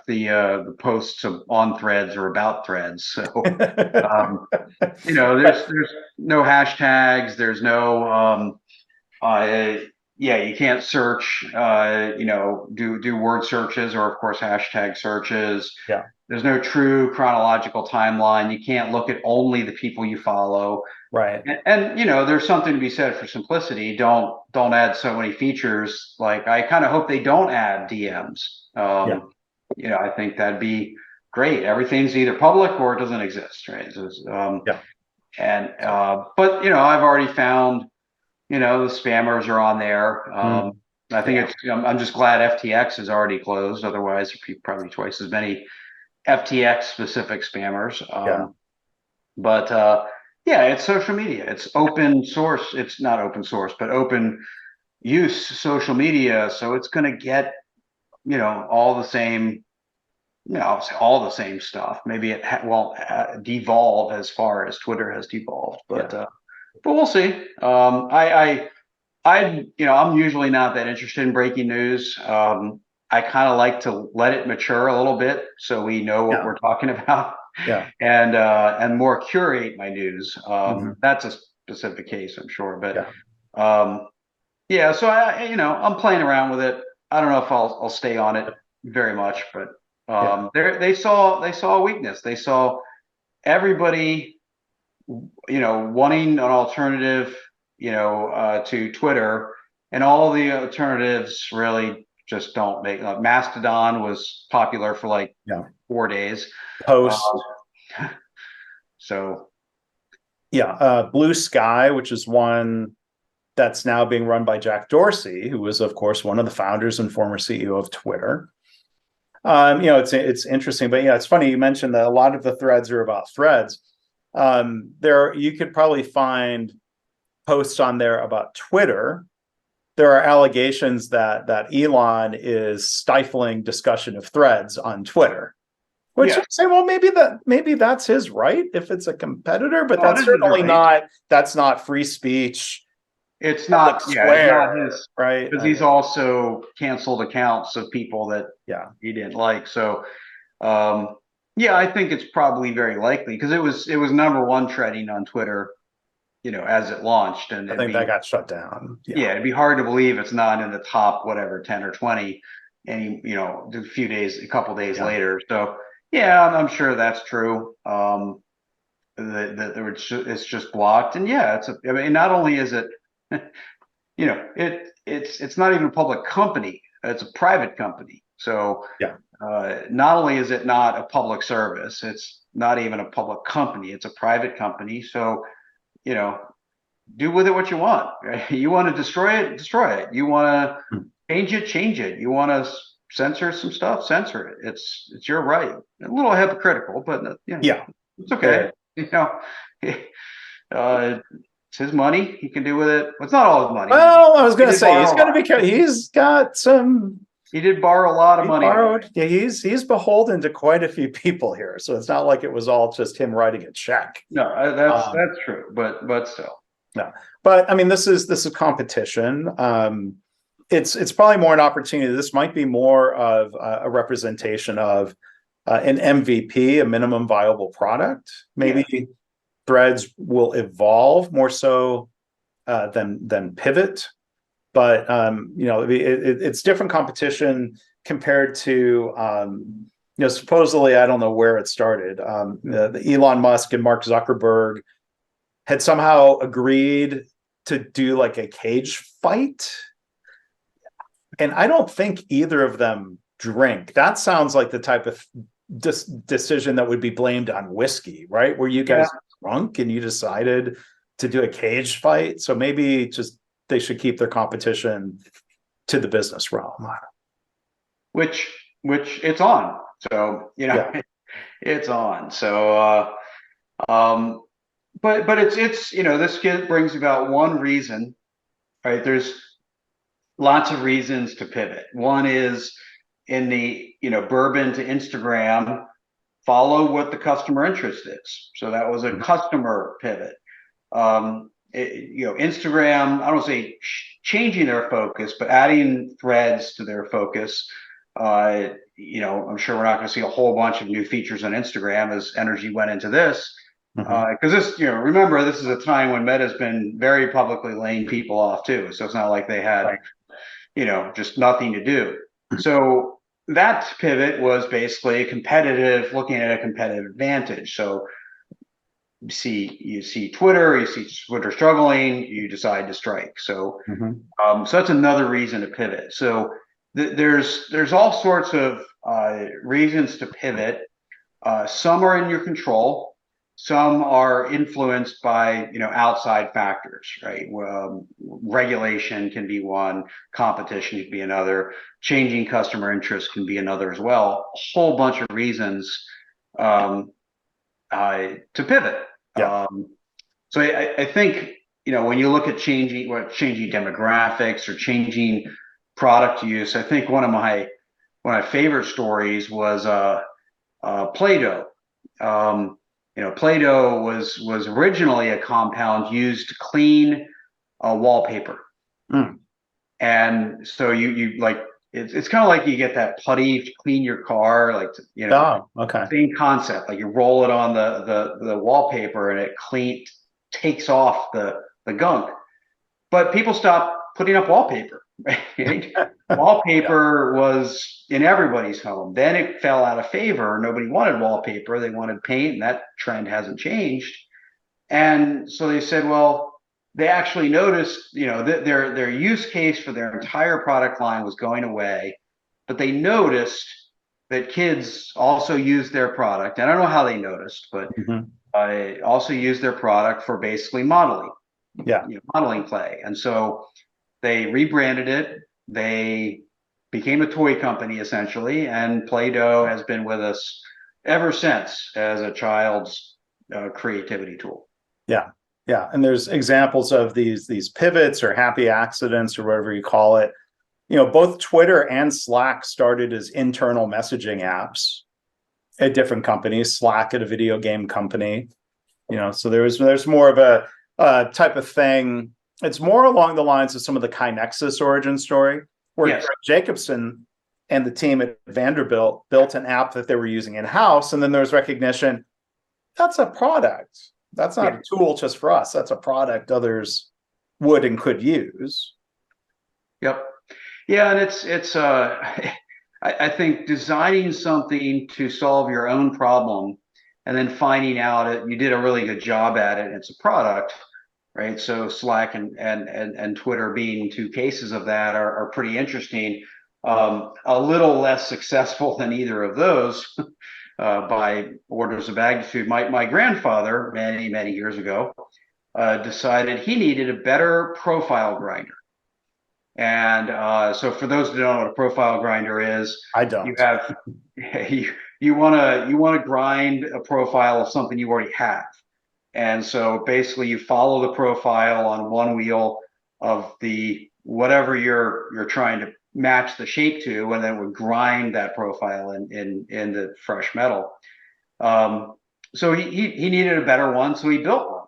the posts on Threads are about Threads. So there's no hashtags. There's no you can't search. Do word searches, or of course hashtag searches. Yeah. There's no true chronological timeline. You can't look at only the people you follow. Right. And there's something to be said for simplicity. Don't add so many features. Like, I kind of hope they don't add DMs. I think that'd be great. Everything's either public or it doesn't exist, right? So, but I've already found, the spammers are on there. I think I'm just glad FTX is already closed. Otherwise, there'd be probably twice as many FTX specific spammers. But it's social media. It's open source. It's not open source, but open use social media. So it's going to get, all the same, all the same stuff. Maybe it won't devolve as far as Twitter has devolved, but we'll see. I'm usually not that interested in breaking news. I kind of like to let it mature a little bit so we know what we're talking about. And more curate my news. That's a specific case, I'm sure, but so I'm playing around with it. I don't know if I'll stay on it very much, but they saw a weakness. They saw everybody wanting an alternative to Twitter, and all the alternatives really just don't make. Mastodon was popular for like 4 days. Post. Blue Sky, which is one that's now being run by Jack Dorsey, who was, of course, one of the founders and former CEO of Twitter. It's interesting, but it's funny you mentioned that a lot of the threads are about Threads. You could probably find posts on there about Twitter. There are allegations that Elon is stifling discussion of Threads on Twitter. Which you say, well, maybe that's his right if it's a competitor, but that's certainly not. That's not free speech. It's not square, it's not his, right? Because he's also canceled accounts of people that he didn't like. So Yeah, I think it's probably very likely because it was number one trending on Twitter, as it launched, and I think that got shut down. Yeah. it'd be hard to believe it's not in the top whatever 10 or 20 a couple days Yeah. later. So yeah, I'm sure that's true. It's just blocked, and yeah, I mean, not only is it, it's not even a public company; it's a private company. So Yeah. not only is it not a public service, it's not even a public company; it's a private company. So you know, do with it what you want. Right? You want to destroy it, destroy it. You want to change it. You want to censor some stuff, censor it. It's your right. A little hypocritical, but Yeah. it's okay. It's his money. He can do with it. Well, it's not all his money. Well, I was He going to did say he's borrow a going to be. lot. He's got some. He did borrow a lot of He money. borrowed. Yeah, he's beholden to quite a few people here, so it's not like it was all just him writing a check. No, that's true. But still, No, but I mean, this is competition. It's probably more an opportunity. This might be more of a representation of an MVP, a minimum viable product. Maybe Threads will evolve more so than Pivot, but it's different competition compared to supposedly, I don't know where it started. The Elon Musk and Mark Zuckerberg had somehow agreed to do like a cage fight. And I don't think either of them drink. That sounds like the type of decision that would be blamed on whiskey, right? Where you guys drunk and you decided to do a cage fight. So maybe just they should keep their competition to the business realm. which it's on. So it's on. So but it's this kid brings about one reason, right? There's lots of reasons to pivot. One is in the Burbn to Instagram, follow what the customer interest is. So that was a customer pivot. Instagram, I don't say changing their focus, but adding threads to their focus. I'm sure we're not going to see a whole bunch of new features on Instagram as energy went into this. Because this, remember, this is a time when Meta's been very publicly laying people off too. So it's not like they had, just nothing to do. So that pivot was basically looking at a competitive advantage. So you see Twitter struggling, you decide to strike. So, so that's another reason to pivot. So there's all sorts of reasons to pivot. Some are in your control. Some are influenced by outside factors, right? Regulation can be one, competition can be another, changing customer interest can be another as well. A whole bunch of reasons to pivot. Yeah. So I think when you look at changing demographics or changing product use, I think one of my favorite stories was Play-Doh. Play-Doh was originally a compound used to clean wallpaper. And so you like it's kind of like you get that putty to clean your car, like same concept. Like you roll it on the wallpaper and it takes off the gunk. But people stopped putting up wallpaper. Right? Wallpaper was in everybody's home. Then it fell out of favor. Nobody wanted wallpaper. They wanted paint, and that trend hasn't changed. And so they said, well, they actually noticed, that their use case for their entire product line was going away, but they noticed that kids also use their product. And I don't know how they noticed, but also use their product for basically modeling, modeling clay. And so they rebranded it. They became a toy company essentially, and Play-Doh has been with us ever since as a child's creativity tool. Yeah. Yeah. And there's examples of these pivots or happy accidents or whatever you call it. Both Twitter and Slack started as internal messaging apps at different companies. Slack at a video game company. So there's more of a type of thing. It's more along the lines of some of the KaiNexus origin story, where Greg Jacobson and the team at Vanderbilt built an app that they were using in-house. And then there was recognition, that's a product. That's not a tool just for us. That's a product others would and could use. Yep. Yeah, and it's I think designing something to solve your own problem and then finding out that you did a really good job at it, and it's a product, right? So Slack and Twitter being two cases of that are pretty interesting. A little less successful than either of those by orders of magnitude. My grandfather, many years ago, decided he needed a better profile grinder. And so for those who don't know what a profile grinder is, I don't. you have you want to grind a profile of something you already have. And so basically you follow the profile on one wheel of the whatever you're trying to match the shape to, and then it would grind that profile in the fresh metal. So he needed a better one, so he built one,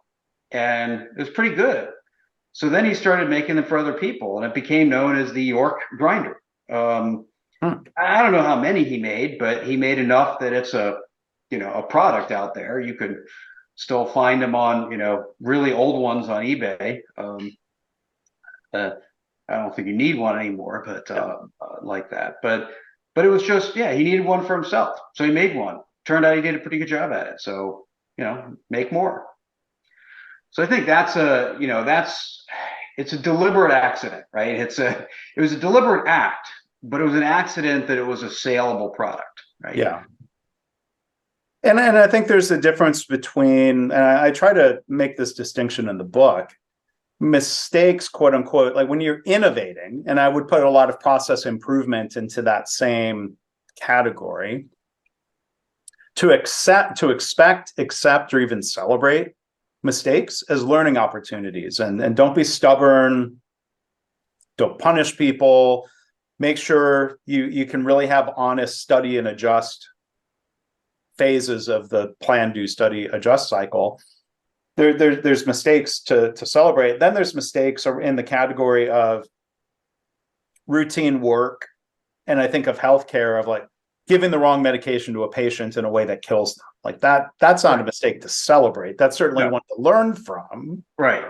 and it was pretty good. So then he started making them for other people, and it became known as the York grinder. I don't know how many he made, but he made enough that it's a product out there. You could still find them on really old ones on eBay. I don't think you need one anymore, but like that. But it was just he needed one for himself, so he made one. Turned out he did a pretty good job at it. So make more. So I think that's it's a deliberate accident, right? It was a deliberate act, but it was an accident that it was a saleable product, right? Yeah. And I think there's a difference between, and I try to make this distinction in the book, mistakes, quote unquote, like when you're innovating, and I would put a lot of process improvement into that same category, to expect, accept, or even celebrate mistakes as learning opportunities, and don't be stubborn, don't punish people, make sure you can really have honest study and adjust phases of the plan, do, study, adjust cycle. There's mistakes to celebrate. Then there's mistakes in the category of routine work, and I think of healthcare, of like giving the wrong medication to a patient in a way that kills them. Like that's not a mistake to celebrate. That's certainly one to learn from. Right.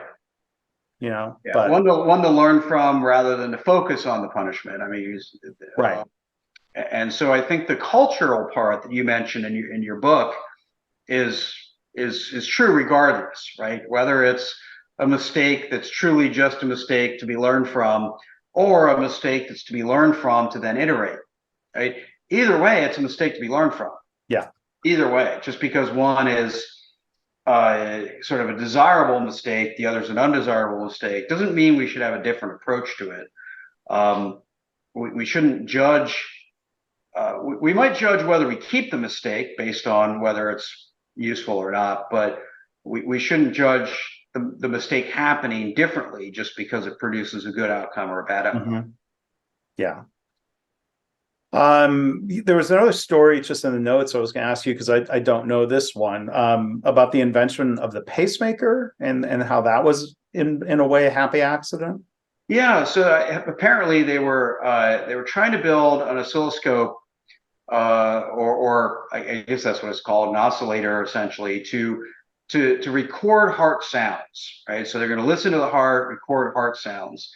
But one to learn from rather than to focus on the punishment. I mean, right. And so I think the cultural part that you mentioned in your book is true regardless, right? Whether it's a mistake that's truly just a mistake to be learned from, or a mistake that's to be learned from to then iterate, right? Either way, it's a mistake to be learned from. Yeah. Either way, just because one is sort of a desirable mistake, the other's an undesirable mistake, doesn't mean we should have a different approach to it. We shouldn't judge. We might judge whether we keep the mistake based on whether it's useful or not, but we shouldn't judge the mistake happening differently just because it produces a good outcome or a bad outcome. Mm-hmm. Yeah. There was another story just in the notes I was going to ask you, because I don't know this one, about the invention of the pacemaker and how that was in a way a happy accident. Yeah, so apparently they were trying to build an oscilloscope, or I guess that's what it's called, an oscillator, essentially, to record heart sounds, right? So they're going to listen to the heart, record heart sounds,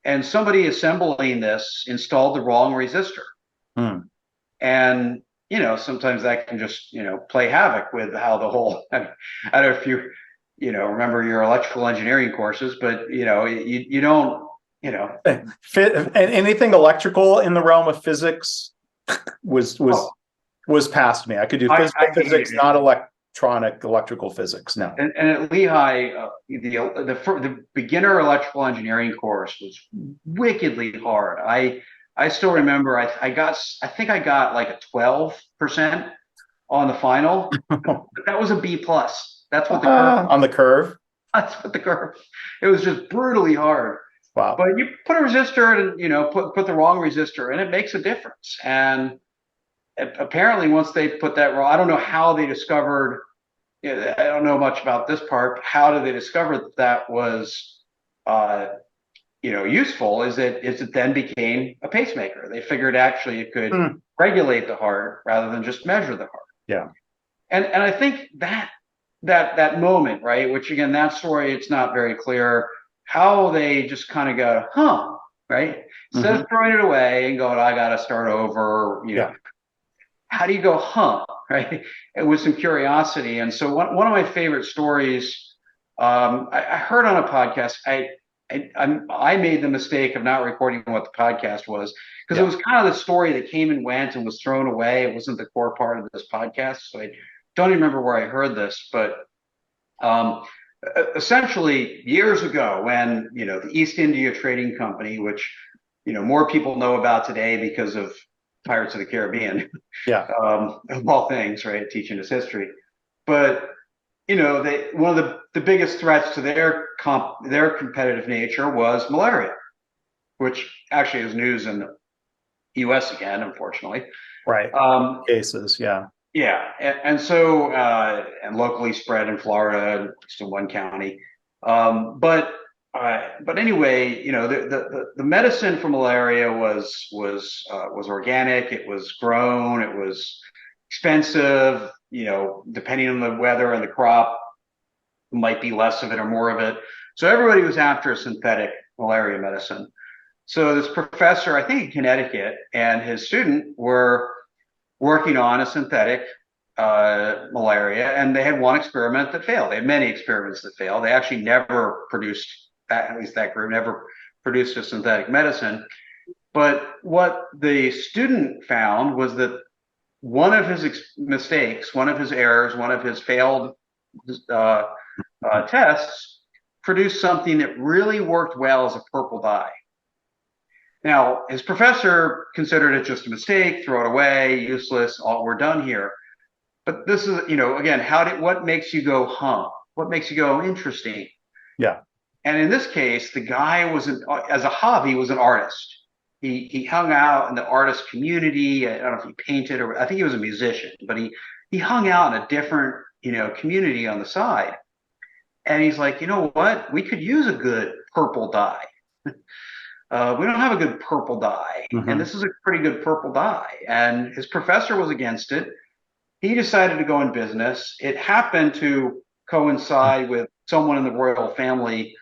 and somebody assembling this installed the wrong resistor. And sometimes that can just play havoc with how the whole. I don't know if you remember your electrical engineering courses, but you don't anything electrical in the realm of physics was past me. I could do physical physics, not electrical physics. No. And at Lehigh, the beginner electrical engineering course was wickedly hard. I still remember I think I got like a 12% on the final. That was a B plus. That's what the curve on the curve. That's what the curve. It was just brutally hard. Wow. But you put a resistor and put the wrong resistor, and it makes a difference. And apparently once they put that wrong, I don't know how they discovered, I don't know much about this part, but how did they discover that was useful is it then became a pacemaker. They figured actually it could regulate the heart rather than just measure the heart. Yeah. And I think that moment, right, which again, that story, it's not very clear how they just kind of go, huh, right? Instead of throwing it away and going, I got to start over, Yeah. how do you go, huh, right? With some curiosity. And so one of my favorite stories, I heard on a podcast, I made the mistake of not recording what the podcast was because it was kind of the story that came and went and was thrown away. It wasn't the core part of this podcast. So I don't even remember where I heard this, but essentially years ago when, the East India Trading Company, which, more people know about today because of Pirates of the Caribbean, Yeah. of all things, right? Teaching us history. But, one of the biggest threats to their competitive nature was malaria, which actually is news in the US again, unfortunately. Right. Cases. Yeah. Yeah, and so and locally spread in Florida, just in one county. But anyway, the medicine for malaria was organic. It was grown. It was expensive. Depending on the weather and the crop, might be less of it or more of it. So everybody was after a synthetic malaria medicine. So this professor, I think in Connecticut, and his student were working on a synthetic malaria, and they had one experiment that failed. They had many experiments that failed. They actually never produced, at least that group, never produced a synthetic medicine. But what the student found was that one of his mistakes, one of his errors, one of his failed tests produced something that really worked well as a purple dye. Now, his professor considered it just a mistake, throw it away, useless, all we're done here. But this is, again, what makes you go, huh? What makes you go, interesting? Yeah. And in this case, the guy as a hobby, was an artist. He hung out in the artist community. I don't know if he painted or I think he was a musician, but he hung out in a different, community on the side. And he's like, you know what? We could use a good purple dye. We don't have a good purple dye, and this is a pretty good purple dye. And his professor was against it. He decided to go in business. It happened to coincide with someone in the royal family,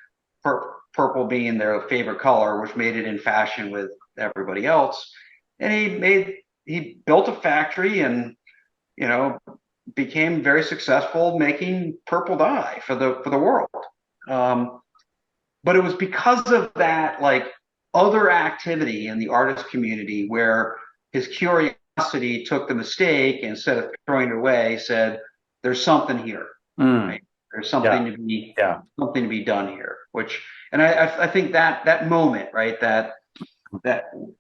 purple being their favorite color, which made it in fashion with everybody else. And he built a factory and, became very successful making purple dye for the world. But it was because of that, like, other activity in the artist community where his curiosity took the mistake, and instead of throwing it away, said, "There's something here. Right? There's something to be done here." And I think that moment, right? That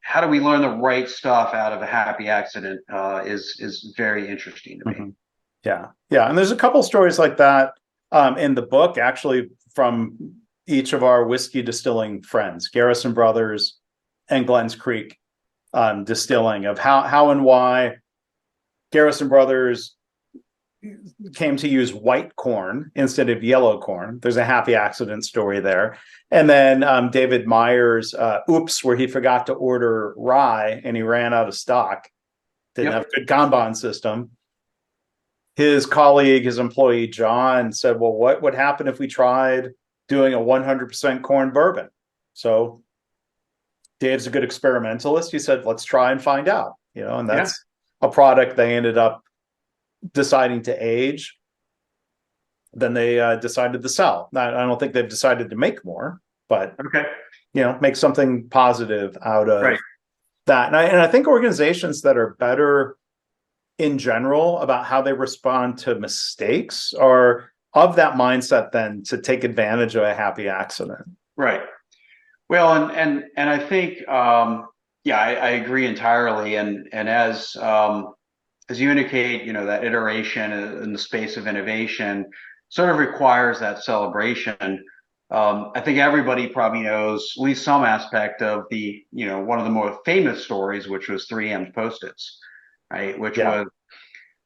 how do we learn the right stuff out of a happy accident is very interesting to me. Yeah, and there's a couple stories like that in the book, actually, from each of our whiskey distilling friends, Garrison Brothers and Glens Creek Distilling, of how and why Garrison Brothers came to use white corn instead of yellow corn. There's a happy accident story there. And then David Meyer's oops, where he forgot to order rye and he ran out of stock, didn't have a good Kanban system. His colleague, his employee, John, said, well, what would happen if we tried doing a 100% corn bourbon? So Dave's a good experimentalist. He said, let's try and find out, and that's a product they ended up deciding to age. Then they decided to sell. Now, I don't think they've decided to make more, but make something positive out of that. And I think organizations that are better in general about how they respond to mistakes are of that mindset then to take advantage of a happy accident. Right. Well, and I think, I agree entirely. And as you indicate, that iteration in the space of innovation sort of requires that celebration. I think everybody probably knows at least some aspect of the, one of the more famous stories, which was 3M's Post-its, right? Which was,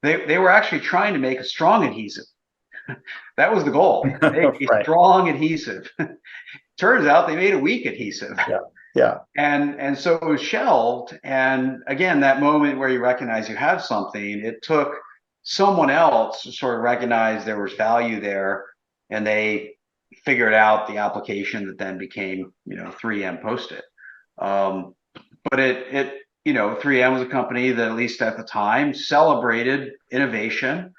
they were actually trying to make a strong adhesive. That was the goal. Make a strong adhesive turns out they made a weak adhesive. Yeah. Yeah. And so it was shelved. And again, that moment where you recognize you have something, it took someone else to sort of recognize there was value there, and they figured out the application that then became, 3M Post-it. But it 3M was a company that, at least at the time, celebrated innovation,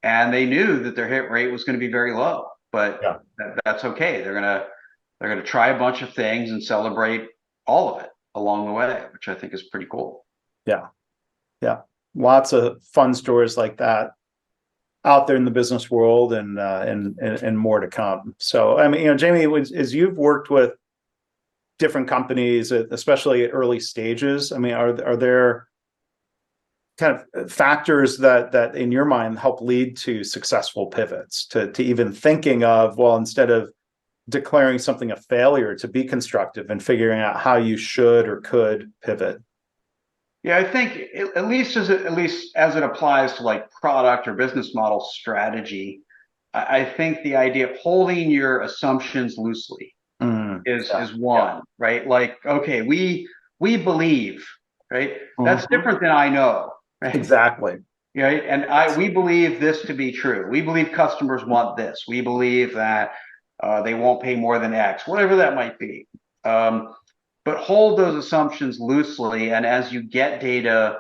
and they knew that their hit rate was going to be very low. But Yeah. that's okay. They're gonna try a bunch of things and celebrate all of it along the way, which I think is pretty cool. Yeah. Yeah. Lots of fun stories like that out there in the business world, and more to come. So, I mean, Jamie, as you've worked with different companies, especially at early stages, I mean, are there kind of factors that in your mind help lead to successful pivots, to even thinking of, well, instead of declaring something a failure, to be constructive and figuring out how you should or could pivot? Yeah, I think at least as it applies to like product or business model strategy, I think the idea of holding your assumptions loosely is one, right? Like, okay, we believe, right? That's different than I know, right? Exactly. Right. And we believe this to be true. We believe customers want this. We believe that they won't pay more than X, whatever that might be. But hold those assumptions loosely, and as you get data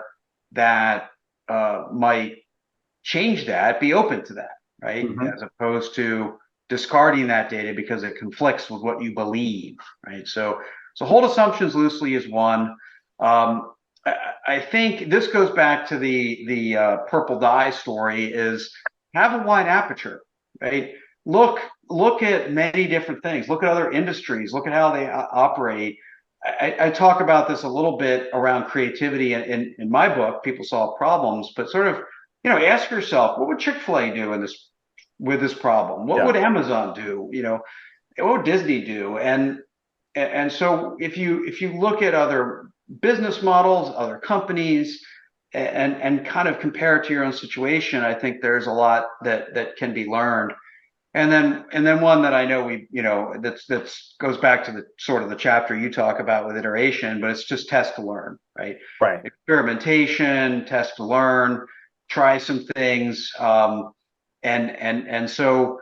that might change that, be open to that, right? As opposed to discarding that data because it conflicts with what you believe, right? So hold assumptions loosely is one. I think this goes back to the purple dye story, is have a wide aperture, right? Look at many different things. Look at other industries. Look at how they operate. I talk about this a little bit around creativity in my book, People Solve Problems, but sort of, ask yourself, what would Chick-fil-A do with this problem? What would Amazon do? What would Disney do? And so if you look at other business models, other companies, and kind of compare it to your own situation, I think there's a lot that can be learned. And then one that I know that's goes back to the sort of the chapter you talk about with iteration, but it's just test to learn, right? Right. Experimentation, test to learn, try some things, and so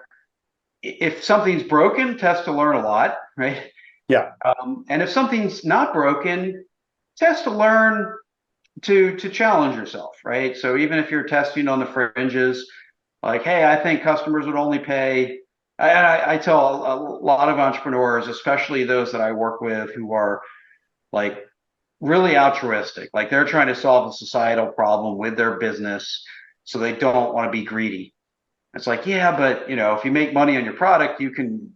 if something's broken, test to learn a lot, right? Yeah. And if something's not broken, test to learn to challenge yourself, right? So even if you're testing on the fringes, like, hey, I think customers would only pay. I tell a lot of entrepreneurs, especially those that I work with, who are like really altruistic, like they're trying to solve a societal problem with their business, so they don't want to be greedy. It's like, yeah, but if you make money on your product, you can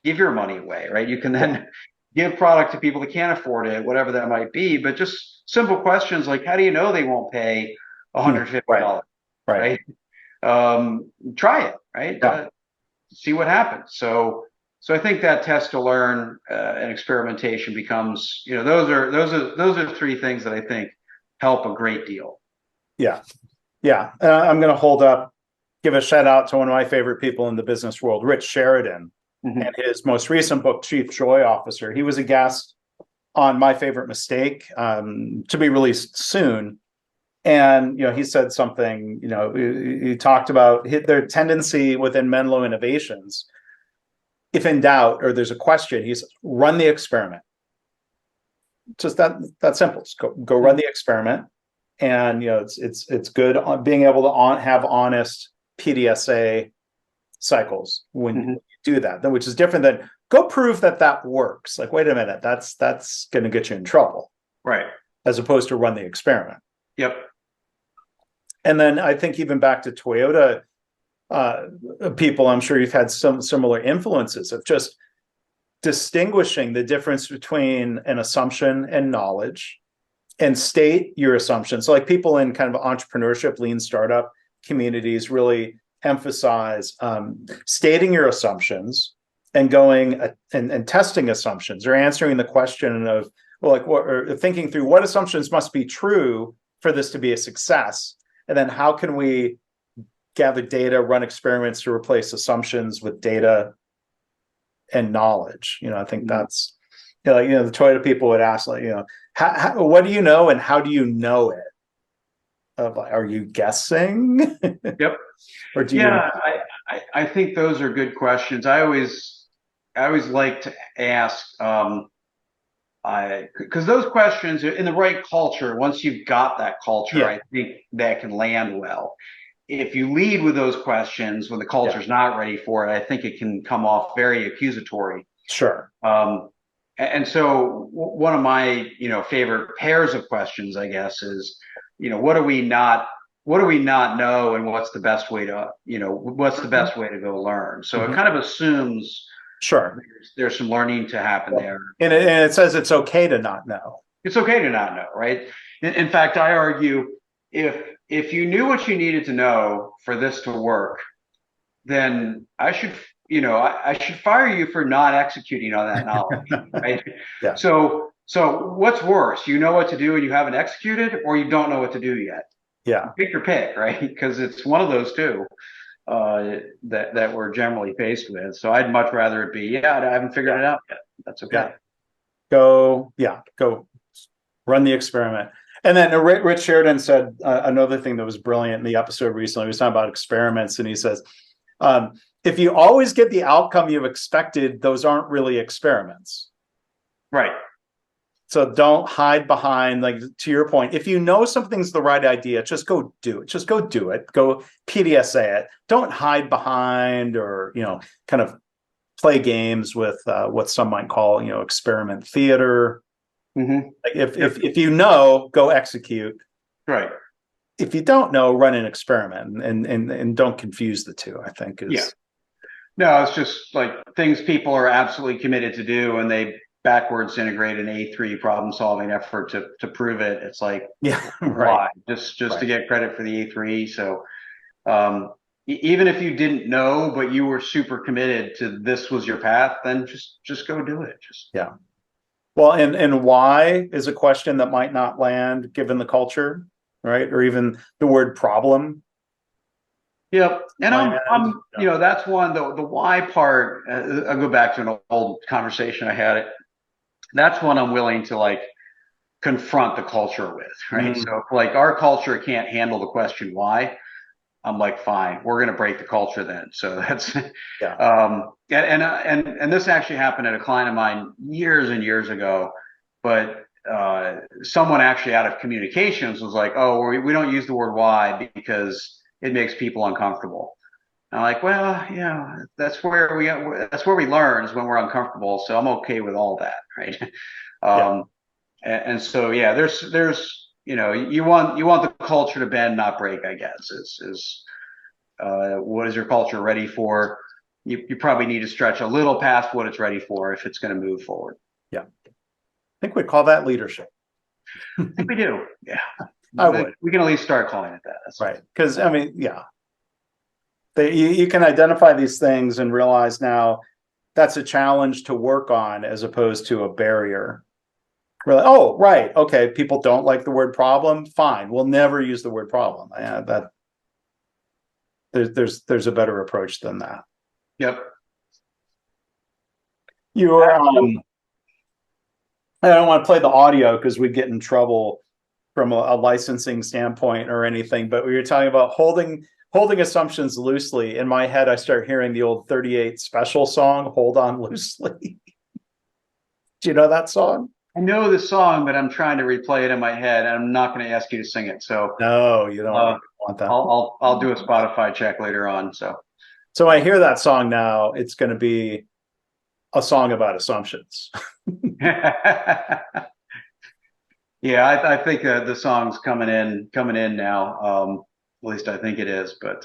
give your money away, right? You can then give product to people that can't afford it, whatever that might be. But just simple questions like, how do you know they won't pay $150, right? Try it, right? See what happens. So I think that test to learn and experimentation becomes, those are three things that I think help a great deal. Yeah. Yeah. I'm going to give a shout out to one of my favorite people in the business world, Rich Sheridan, and his most recent book, Chief Joy Officer. He was a guest on My Favorite Mistake, to be released soon. And, he said something, he talked about their tendency within Menlo Innovations. If in doubt, or there's a question, he says, run the experiment. Just that simple. Just go run the experiment. And, it's good on being able to have honest PDSA cycles when you do that, which is different than go prove that works. Like, wait a minute, that's going to get you in trouble. Right. As opposed to run the experiment. Yep. And then I think even back to Toyota people, I'm sure you've had some similar influences of just distinguishing the difference between an assumption and knowledge, and state your assumptions. So like people in kind of entrepreneurship, lean startup communities really emphasize stating your assumptions and going and testing assumptions, or answering the question of, well, like, or thinking through what assumptions must be true for this to be a success. And then how can we gather data, run experiments to replace assumptions with data, and knowledge. I think that's, the Toyota people would ask, like, what do you know and how do you know it? Are you guessing? Yep. Or do you? Yeah, I think those are good questions. I always like to ask, because those questions in the right culture, once you've got that culture, Yeah. I think that can land well. If you lead with those questions when the culture's not ready for it, I think it can come off very accusatory. Sure. And so one of my, favorite pairs of questions, I guess, is, what do we not know, and what's the best way to, what's the best way to go learn? So it kind of assumes Sure. there's some learning to happen there. And it says it's okay to not know. It's okay to not know, right? In fact, I argue if you knew what you needed to know for this to work, then I should fire you for not executing on that knowledge, right? Yeah. So what's worse? You know what to do and you haven't executed, or you don't know what to do yet? Yeah. Pick your pick, right? Because it's one of those two that we're generally faced with. So I'd much rather it be, I haven't figured it out yet. That's okay. Go run the experiment. And then Rich Sheridan said another thing that was brilliant in the episode recently. He was talking about experiments, and he says, if you always get the outcome you've expected, those aren't really experiments. Right. So don't hide behind, like, to your point, if you know something's the right idea, just go do it. Just go do it. Go PDSA it. Don't hide behind or, kind of play games with what some might call, experiment theater. Mm-hmm. Like if you know, go execute. Right. If you don't know, run an experiment, and don't confuse the two, I think is. No, it's just like things people are absolutely committed to do, and they backwards integrate an A3 problem solving effort to prove it. It's like, Right. Just to get credit for the A3. So even if you didn't know, but you were super committed to this was your path, then just go do it. Well, and why is a question that might not land given the culture, right? Or even the word problem. Yep. And I'm that's one, the why part. I'll go back to an old conversation I had. That's one I'm willing to, like, confront the culture with, right? So if, like, our culture can't handle the question why, I'm like, fine, we're going to break the culture then. So that's, and this actually happened at a client of mine years and years ago, but someone actually out of communications was like, oh, we don't use the word why because it makes people uncomfortable. I'm like, well, that's where we learn, is when we're uncomfortable. So I'm okay with all that, right? And so there's you want the culture to bend, not break, I guess. Is what is your culture ready for? You probably need to stretch a little past what it's ready for if it's going to move forward. Yeah, I think we call that leadership. I think we do. Yeah, I would. We can at least start calling it that. That's right. Because you can identify these things and realize now that's a challenge to work on as opposed to a barrier. Really, oh, right, okay, people don't like the word problem. Fine, we'll never use the word problem. There's a better approach than that. Yep. I don't want to play the audio because we'd get in trouble from a licensing standpoint or anything, but we were talking about holding assumptions loosely. In my head, I start hearing the old 38 Special song, Hold On Loosely. Do you know that song? I know the song, but I'm trying to replay it in my head, and I'm not going to ask you to sing it. So no, you don't want that. I'll do a Spotify check later on. So when I hear that song now, it's going to be a song about assumptions. Yeah, I think the song's coming in now. At least I think it is. But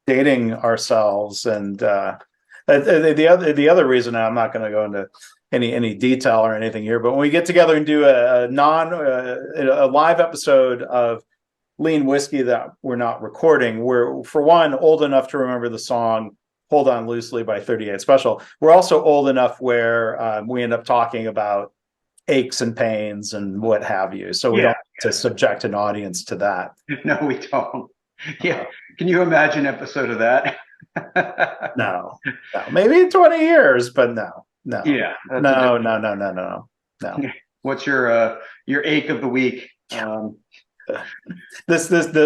dating ourselves, and the other reason, I'm not going to go into any detail or anything here, but when we get together and do a live episode of Lean Whiskey that we're not recording, we're, for one, old enough to remember the song Hold On Loosely by 38 Special. We're also old enough where we end up talking about aches and pains and what have you. So we don't have to subject an audience to that. No, we don't. Yeah. Can you imagine an episode of that? No, no, maybe in 20 years, but no, no, Yeah, that's a no, different. no, no, no, no, no. What's your ache of the week? The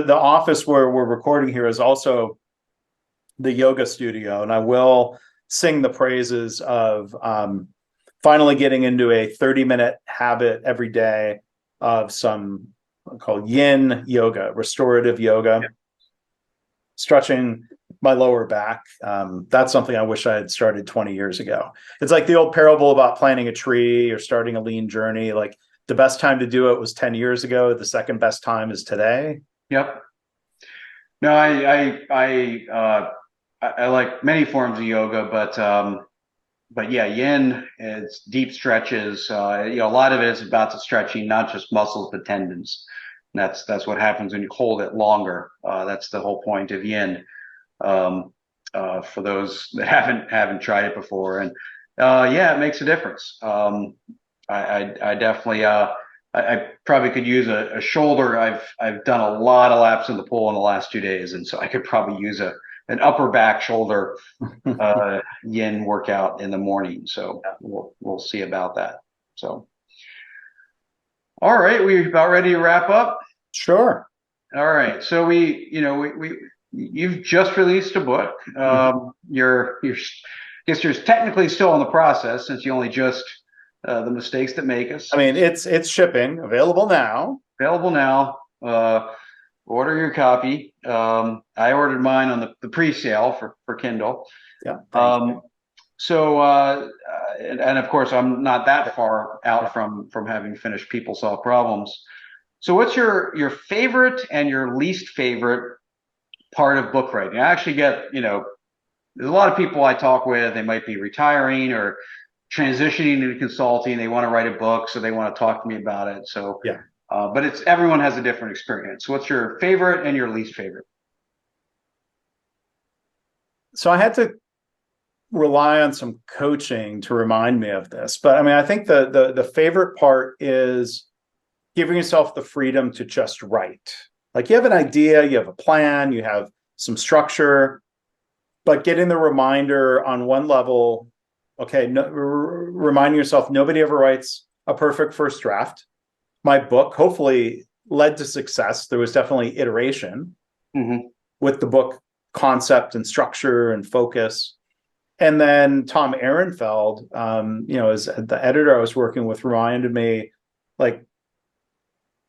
office where we're recording here is also the yoga studio, and I will sing the praises of finally getting into a 30-minute habit every day of some called yin yoga, restorative yoga, Yeah. stretching my lower back. That's something I wish I had started 20 years ago. It's like the old parable about planting a tree or starting a lean journey. Like the best time to do it was 10 years ago. The second best time is today. Yep. No, I like many forms of yoga, but yeah, yin is deep stretches. A lot of it is about the stretching, not just muscles but tendons. And that's what happens when you hold it longer. That's the whole point of yin. Um, for those that haven't tried it before, and yeah, it makes a difference. I definitely I probably could use a shoulder. I've done a lot of laps in the pool in the last 2 days, and so I could probably use an upper back shoulder yin workout in the morning. So we'll see about that. So all right, we're about ready to wrap up. Sure. All right, so we you've just released a book. You're I guess you're technically still in the process since you only just the mistakes that make us. I mean, it's shipping, available now. Available now. Order your copy. I ordered mine on the pre-sale for Kindle. Yeah. Thank you. So and of course I'm not that far out from having finished People Solve Problems. So what's your favorite and your least favorite part of book writing? I actually get, there's a lot of people I talk with, they might be retiring or transitioning into consulting. They want to write a book, so they want to talk to me about it. So, Yeah. But everyone has a different experience. What's your favorite and your least favorite? So I had to rely on some coaching to remind me of this, but I mean, I think the favorite part is giving yourself the freedom to just write. Like you have an idea, you have a plan, you have some structure, but getting the reminder on one level, okay, reminding yourself nobody ever writes a perfect first draft. My book hopefully led to success. There was definitely iteration with the book concept and structure and focus. And then Tom Ehrenfeld, as the editor I was working with, reminded me, like,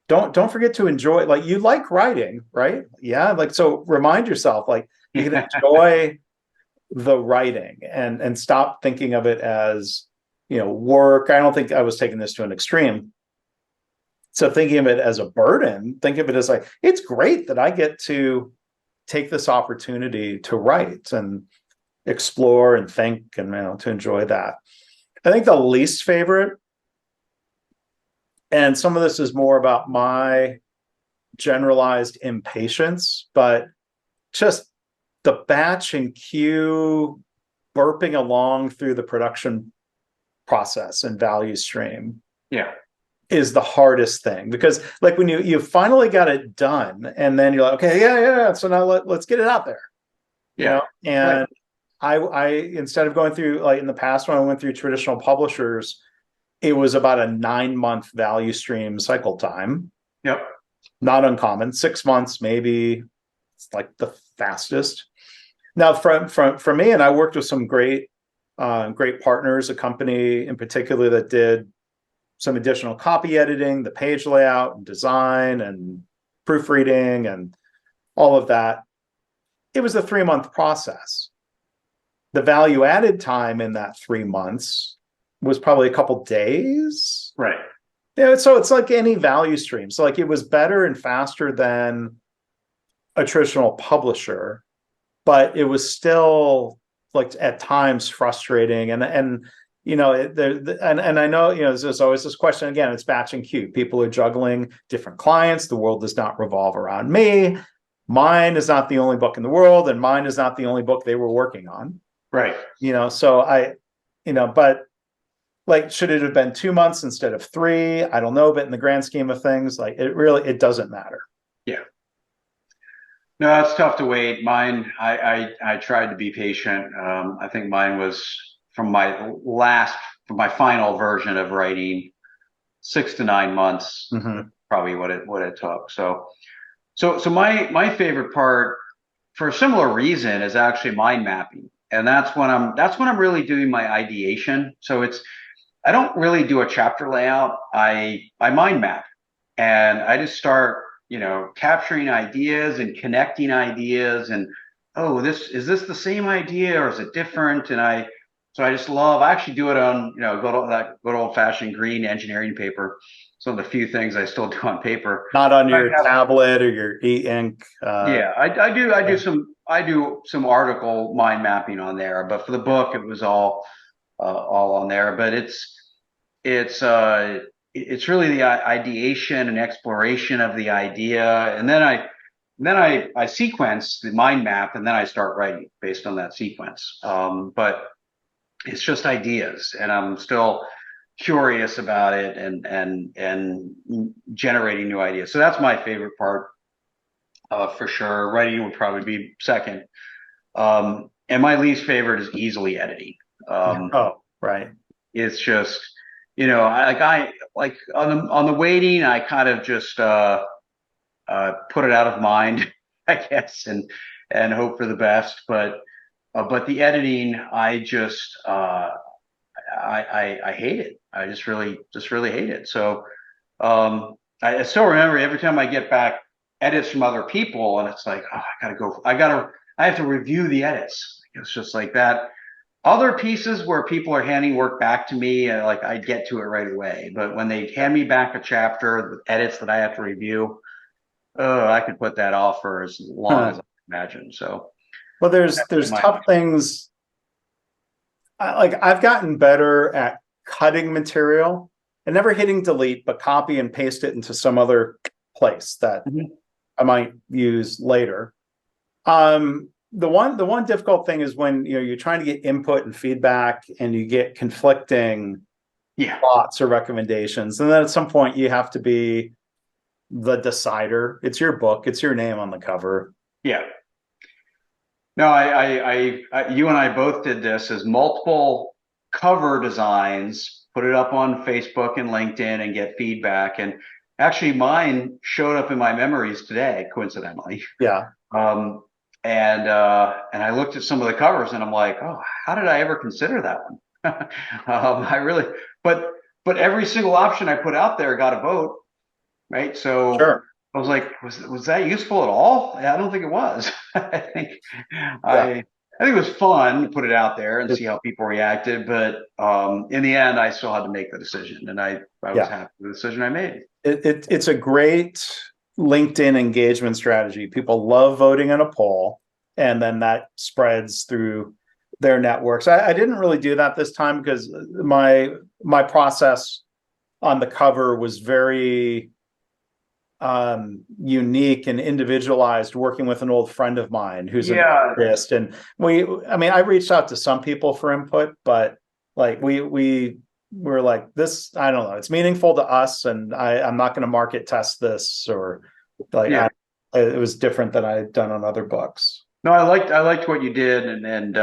don't forget to enjoy. Like, you like writing, right? Yeah. Like, so remind yourself, like, you can enjoy the writing and stop thinking of it as work. I don't think I was taking this to an extreme. So thinking of it as a burden, think of it as like, it's great that I get to take this opportunity to write and explore and think and to enjoy that. I think the least favorite, and some of this is more about my generalized impatience, but just the batch and queue burping along through the production process and value stream. Yeah. Is the hardest thing, because like when you finally got it done and then you're like, okay, yeah. So now let's get it out there. Yeah. And right. I instead of going through, like in the past when I went through traditional publishers, it was about a 9-month value stream cycle time. Yep. Not uncommon. 6 months, maybe. It's like the fastest. Now from me, and I worked with some great partners, a company in particular that did some additional copy editing, the page layout and design and proofreading and all of that. It was a 3-month process. The value added time in that 3 months was probably a couple days. Right. Yeah. So it's like any value stream. So like it was better and faster than a traditional publisher, but it was still like at times frustrating. And I know, there's always this question again, it's batch and queue. People are juggling different clients. The world does not revolve around me. Mine is not the only book in the world, and mine is not the only book they were working on. Right. So but like, should it have been 2 months instead of 3? I don't know, but in the grand scheme of things, like it doesn't matter. Yeah. No, it's tough to wait. Mine, I tried to be patient. I think mine was from my last, from my final version of writing, 6 to 9 months, Hmm. probably what it took. So my favorite part, for a similar reason, is actually mind mapping, and that's when I'm really doing my ideation. So I don't really do a chapter layout. I mind map, and I just start, capturing ideas and connecting ideas, and oh, this the same idea or is it different? So I just love. I actually do it on, good old fashioned green engineering paper. Some of the few things I still do on paper. Not on I your have, tablet or your e-ink. yeah, I do Yeah. some article mind mapping on there, but for the book it was all on there. But it's uh it's really the ideation and exploration of the idea, and then I sequence the mind map, and then I start writing based on that sequence. But it's just ideas, and I'm still curious about it, and generating new ideas. So that's my favorite part, for sure. Writing would probably be second. And my least favorite is easily editing. Um, Oh, right. it's just, I like on the waiting, I kind of just put it out of mind, I guess, and hope for the best. But the editing, I hate it. I just really hate it. So I still remember every time I get back edits from other people, and it's like, oh, I have to review the edits. It's just like that. Other pieces where people are handing work back to me, like I get to it right away. But when they hand me back a chapter with edits that I have to review, oh, I could put that off for as long Huh. as I can imagine. So Well, that's there's my tough things. Like I've gotten better at cutting material and never hitting delete, but copy and paste it into some other place that Mhm. I might use later. The one difficult thing is when you're trying to get input and feedback and you get conflicting Yeah, thoughts or recommendations. And then at some point you have to be the decider. It's your book, it's your name on the cover. yeah. No, you and I both did this as multiple cover designs, put it up on Facebook and LinkedIn and get feedback. And actually, mine showed up in my memories today, coincidentally. Yeah. Um, and I looked at some of the covers, and I'm like, oh, how did I ever consider that one? I really, but but every single option I put out there got a vote, right? So Sure. I was like, was that useful at all? I don't think it was. I think Yeah. I think it was fun to put it out there and It- see how people reacted, but in the end, I still had to make the decision, and I was yeah. happy with the decision I made. It's a great LinkedIn engagement strategy. People love voting in a poll, and then that spreads through their networks. I didn't really do that this time because my process on the cover was very unique and individualized, working with an old friend of mine who's an Yeah, artist. And I reached out to some people for input, but like we were like, this, I don't know, it's meaningful to us, and I'm not going to market test this, or like yeah. it was different than I had done on other books. No, I liked what you did, and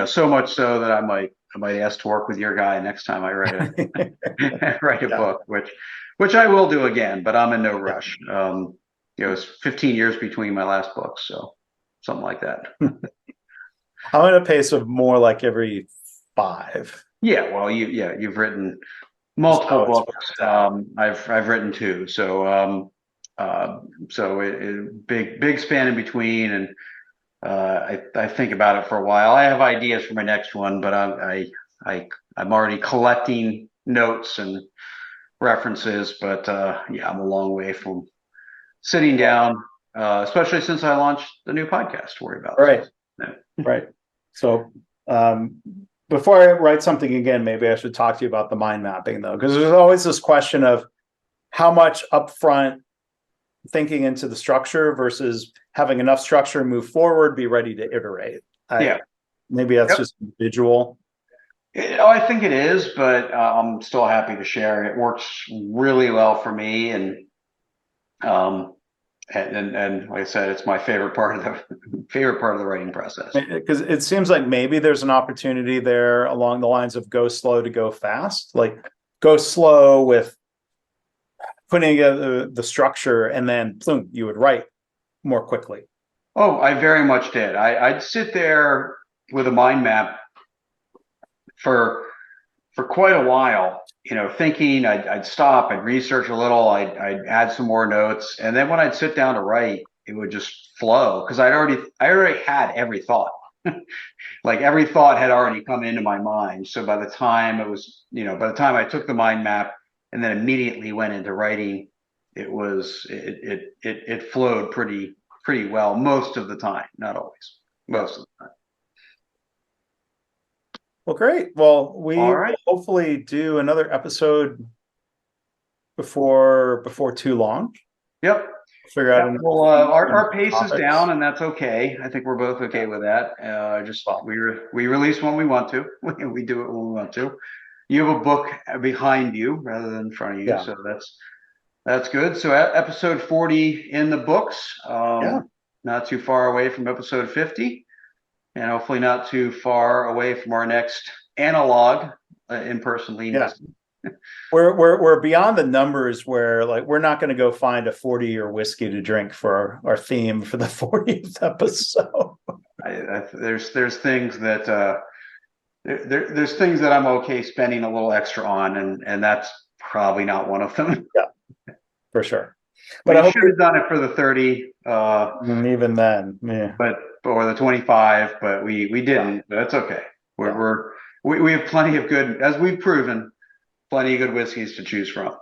so much so that I might ask to work with your guy next time I write write a Yeah, book, which I will do again, but I'm in no yeah. rush. It's 15 years between my last books, so something like that. I'm at a pace of more like every 5. Yeah, well, you've written multiple So it's books. worked out. I've written two, so big span in between, and I think about it for a while. I have ideas for my next one, but I'm already collecting notes and references. But yeah, I'm a long way from sitting down, especially since I launched the new podcast to worry about. So, Right. yeah. Right. So before I write something again, maybe I should talk to you about the mind mapping, though, because there's always this question of how much upfront thinking into the structure versus having enough structure, move forward, be ready to iterate. Yeah. Maybe that's Yep. just individual. I think it is, but I'm still happy to share. It works really well for me, and um, And like I said, it's my favorite part of the writing process. Because it seems like maybe there's an opportunity there along the lines of go slow to go fast, like go slow with putting together the structure, and then boom, you would write more quickly. Oh, I very much did. I'd sit there with a mind map for quite a while, thinking. I'd stop, I'd research a little, I'd add some more notes, and then when I'd sit down to write, it would just flow because I already had every thought. Like every thought had already come into my mind. So by the time I took the mind map and then immediately went into writing, it flowed pretty well most of the time, not always, most of the time. Well, great. Well, we All will right. hopefully do another episode before too long. Yep. Figure out Well, our pace is topics. down, and that's okay. I think we're both okay with that. We release when we want to. We do it when we want to. You have a book behind you rather than in front of you, Yeah. so that's good. So episode 40 in the books. Yeah. Not too far away from episode 50, and hopefully not too far away from our next analog in-person lean. Yeah. We're beyond the numbers where like we're not going to go find a 40-year whiskey to drink for our theme for the 40th episode. There's things that there's things that I'm okay spending a little extra on, and that's probably not one of them. Yeah, for sure. But I should have done it for the 30. Even then, yeah. Or the 25, but we didn't. Yeah. But that's okay. We have plenty of good, as we've proven, plenty of good whiskeys to choose from.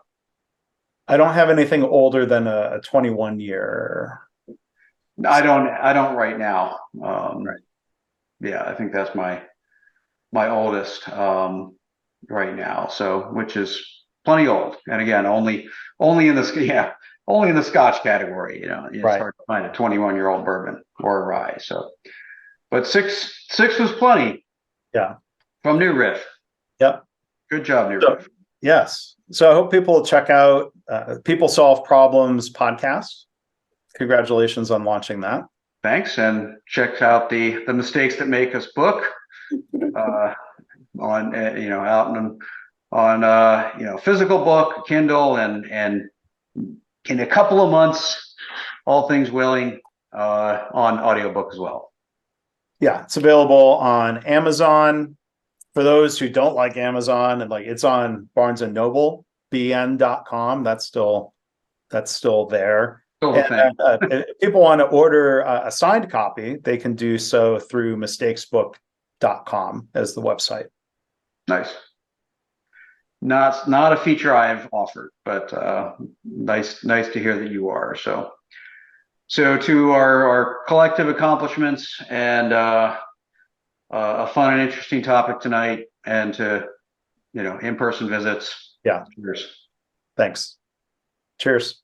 I don't have anything older than a 21 year. I don't right now. Right. Yeah, I think that's my oldest right now. So, which is plenty old. And again, only in the Scotch category. It's right. hard to find a 21-year-old bourbon or a rye. So, but six was plenty. Yeah. From New Riff. Yep. Good job, New Riff. Yes. So I hope people will check out People Solve Problems podcast. Congratulations on launching that. Thanks, and check out the Mistakes That Make Us book on out on physical book, Kindle, and in a couple of months, all things willing, on audiobook as well. Yeah, it's available on Amazon. For those who don't like Amazon, and like it's on Barnes and Noble, bn.com. That's still there. And, if people want to order a signed copy, they can do so through mistakesbook.com as the website. Nice. Not a feature I've offered, but nice to hear that you are. So to our collective accomplishments and a fun and interesting topic tonight, and to in-person visits. Yeah. Cheers. Thanks. Cheers.